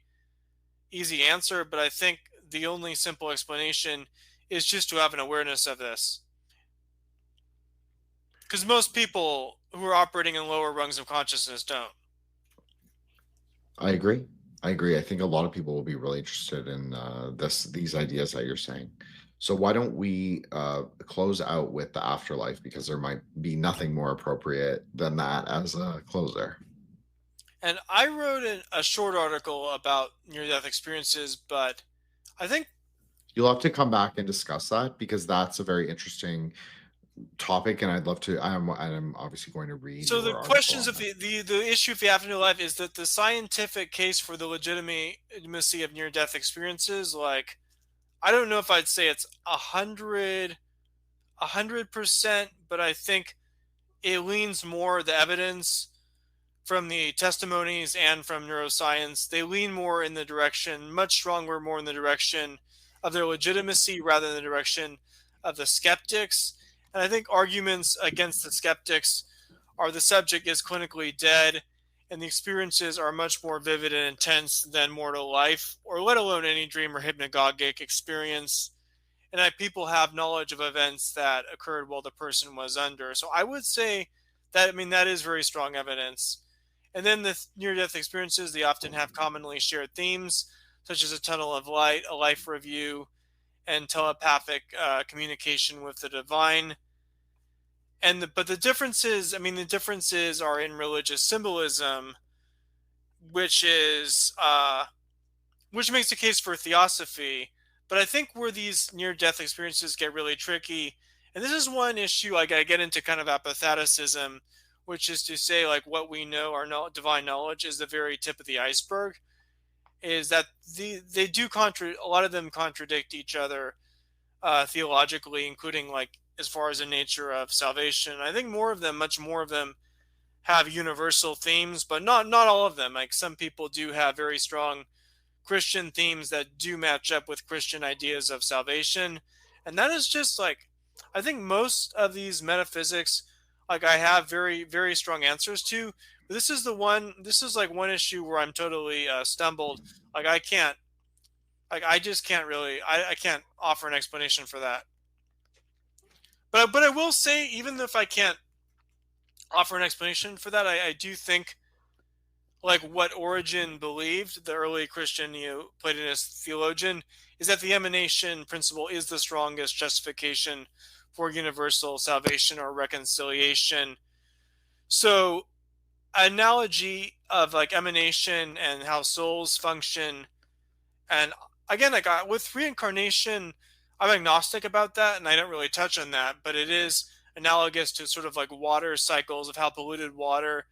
easy answer, but I think the only simple explanation is just to have an awareness of this. Because most people who are operating in lower rungs of consciousness don't. I agree. I think a lot of people will be really interested in these ideas that you're saying. So why don't we close out with the afterlife, because there might be nothing more appropriate than that as a closer. And I wrote a short article about near-death experiences, but I think you'll have to come back and discuss that, because that's a very interesting topic, and I'd love to. I'm obviously going to read. So the questions of the issue of the afterlife is that the scientific case for the legitimacy of near-death experiences, like, I don't know if I'd say it's 100%, but I think it leans more, the evidence from the testimonies and from neuroscience, they lean more in the direction, much stronger, more in the direction of their legitimacy rather than the direction of the skeptics. And I think arguments against the skeptics are the subject is clinically dead, and the experiences are much more vivid and intense than mortal life, or let alone any dream or hypnagogic experience. And that people have knowledge of events that occurred while the person was under. So I would say that, that is very strong evidence. And then the near-death experiences, they often have commonly shared themes. such as a tunnel of light, a life review, and telepathic communication with the divine. But the differences, the differences are in religious symbolism, which is which makes the case for Theosophy. But I think where these near-death experiences get really tricky, and this is one issue I get into kind of apatheticism, which is to say, like, what we know, our divine knowledge, is the very tip of the iceberg. Is that they do a lot of them contradict each other theologically, including like as far as the nature of salvation. I think much more of them, have universal themes, but not all of them. Like some people do have very strong Christian themes that do match up with Christian ideas of salvation, and that is just like, I think most of these metaphysics, like I have very very strong answers to. But this is the one. This is like one issue where I'm totally stumbled. Like I can't. Like I just can't really. I can't offer an explanation for that. But I will say, even if I can't offer an explanation for that, I do think, like what Origen believed, the early Christian Platonist theologian, is that the emanation principle is the strongest justification for universal salvation or reconciliation. So, analogy of like emanation and how souls function, and again, like with reincarnation, I'm agnostic about that, and I don't really touch on that. But it is analogous to sort of like water cycles, of how polluted water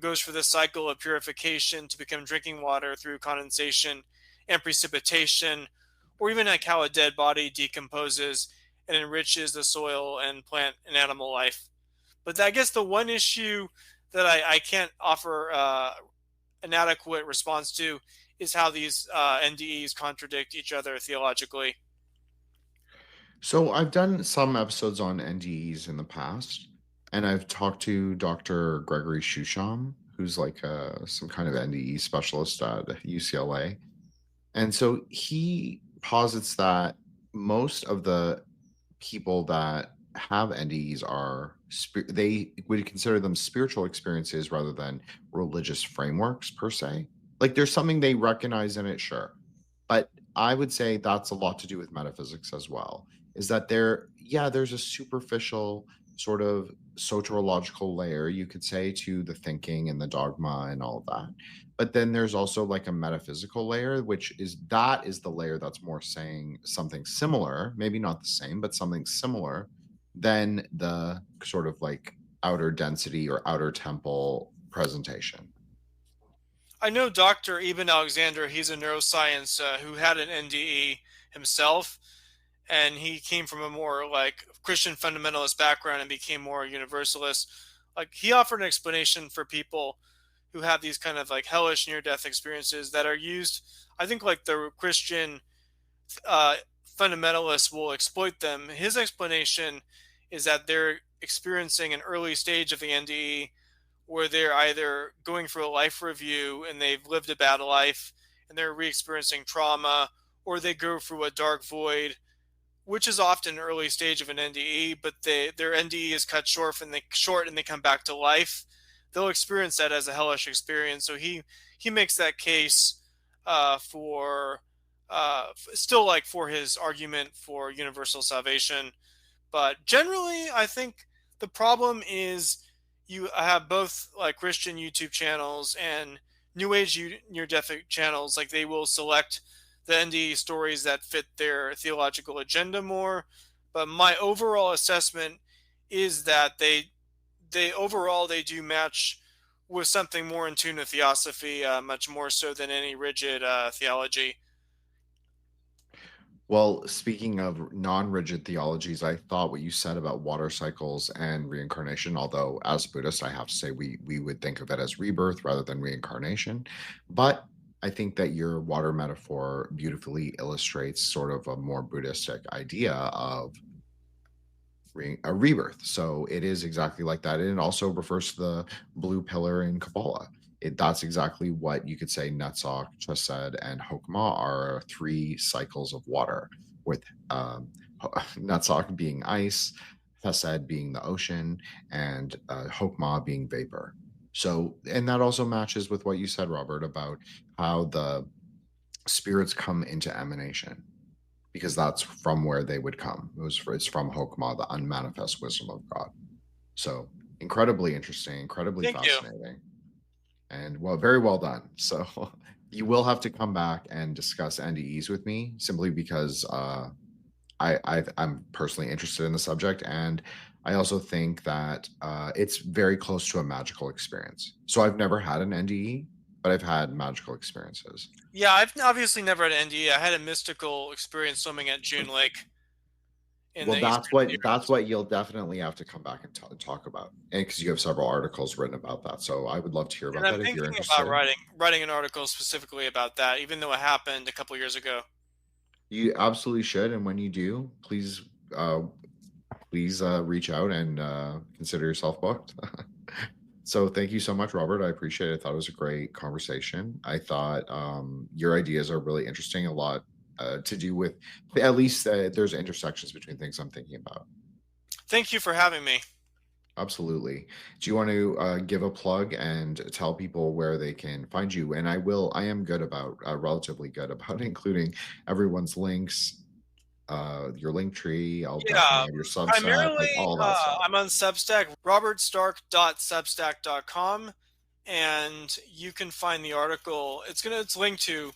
goes through the cycle of purification to become drinking water through condensation and precipitation, or even like how a dead body decomposes and enriches the soil and plant and animal life. But I guess the one issue that I can't offer an adequate response to is how these NDEs contradict each other theologically. So I've done some episodes on NDEs in the past, and I've talked to Dr. Gregory Shusham, who's like some kind of NDE specialist at UCLA. And so he posits that most of the people that have NDEs are they would consider them spiritual experiences rather than religious frameworks per se. Like there's something they recognize in it, sure. But I would say that's a lot to do with metaphysics as well. Is that there's a superficial sort of soteriological layer, you could say, to the thinking and the dogma and all of that. But then there's also like a metaphysical layer, which is the layer that's more saying something similar, maybe not the same, but something similar than the sort of like outer density or outer temple presentation. I know Dr. Eben Alexander, he's a neuroscience who had an NDE himself, and he came from a more like Christian fundamentalist background and became more universalist. Like he offered an explanation for people who have these kind of like hellish near-death experiences that are used. I think like the Christian fundamentalists will exploit them. His explanation is that they're experiencing an early stage of the NDE where they're either going through a life review and they've lived a bad life and they're re-experiencing trauma, or they go through a dark void, which is often an early stage of an NDE, but their NDE is cut short and they come back to life. They'll experience that as a hellish experience. So he makes that case for still like for his argument for universal salvation. But generally, I think the problem is you have both like Christian YouTube channels and New Age near-death channels. Like they will select the NDE stories that fit their theological agenda more. But my overall assessment is that they overall they do match with something more in tune with Theosophy, much more so than any rigid theology. Well, speaking of non-rigid theologies, I thought what you said about water cycles and reincarnation, although as a Buddhist, I have to say we would think of it as rebirth rather than reincarnation. But I think that your water metaphor beautifully illustrates sort of a more Buddhistic idea of a rebirth. So it is exactly like that. And it also refers to the blue pillar in Kabbalah. That's exactly what you could say Netzach, Chesed, and Hokmah are three cycles of water, with Netzach being ice, Chesed being the ocean, and Hokmah being vapor. So, and that also matches with what you said, Robert, about how spirits come into emanation, because that's from where they would come. It's from Hokmah, the unmanifest wisdom of God. So incredibly interesting, incredibly fascinating, and very well done. So you will have to come back and discuss NDEs with me, simply because I'm personally interested in the subject, and I also think that it's very close to a magical experience. So I've never had an NDE, but I've had magical experiences. Yeah, I've obviously never had an NDE. I had a mystical experience swimming at June Lake. Well, that's what you'll definitely have to come back and talk about, and because you have several articles written about that. So I would love to hear about that if you're interested. I'm thinking about writing an article specifically about that, even though it happened a couple years ago. You absolutely should, and when you do, please reach out and consider yourself booked. So thank you so much, Robert. I appreciate it. I thought it was a great conversation. I thought your ideas are really interesting. A lot to do with, at least there's intersections between things I'm thinking about. Thank you for having me. Absolutely. Do you want to give a plug and tell people where they can find you? And I am relatively good about including everyone's links, your link tree, I'll definitely have your Substack, primarily, all that stuff. I'm on Substack, robertstark.substack.com, and you can find the article. It's linked to,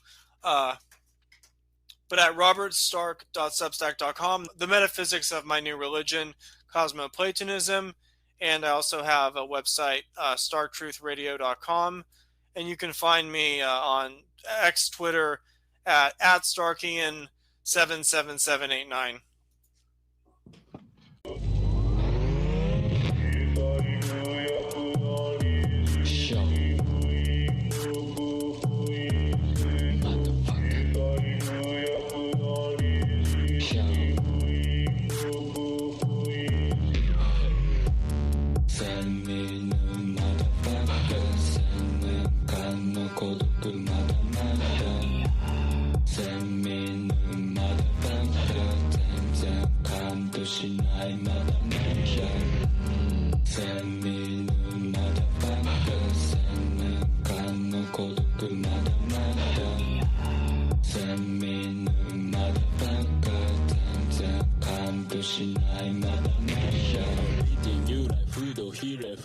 but at robertstark.substack.com, the metaphysics of my new religion, Cosmoplatonism, and I also have a website, startruthradio.com, and you can find me on X, Twitter at Starkian77789. Reading you like food or hear a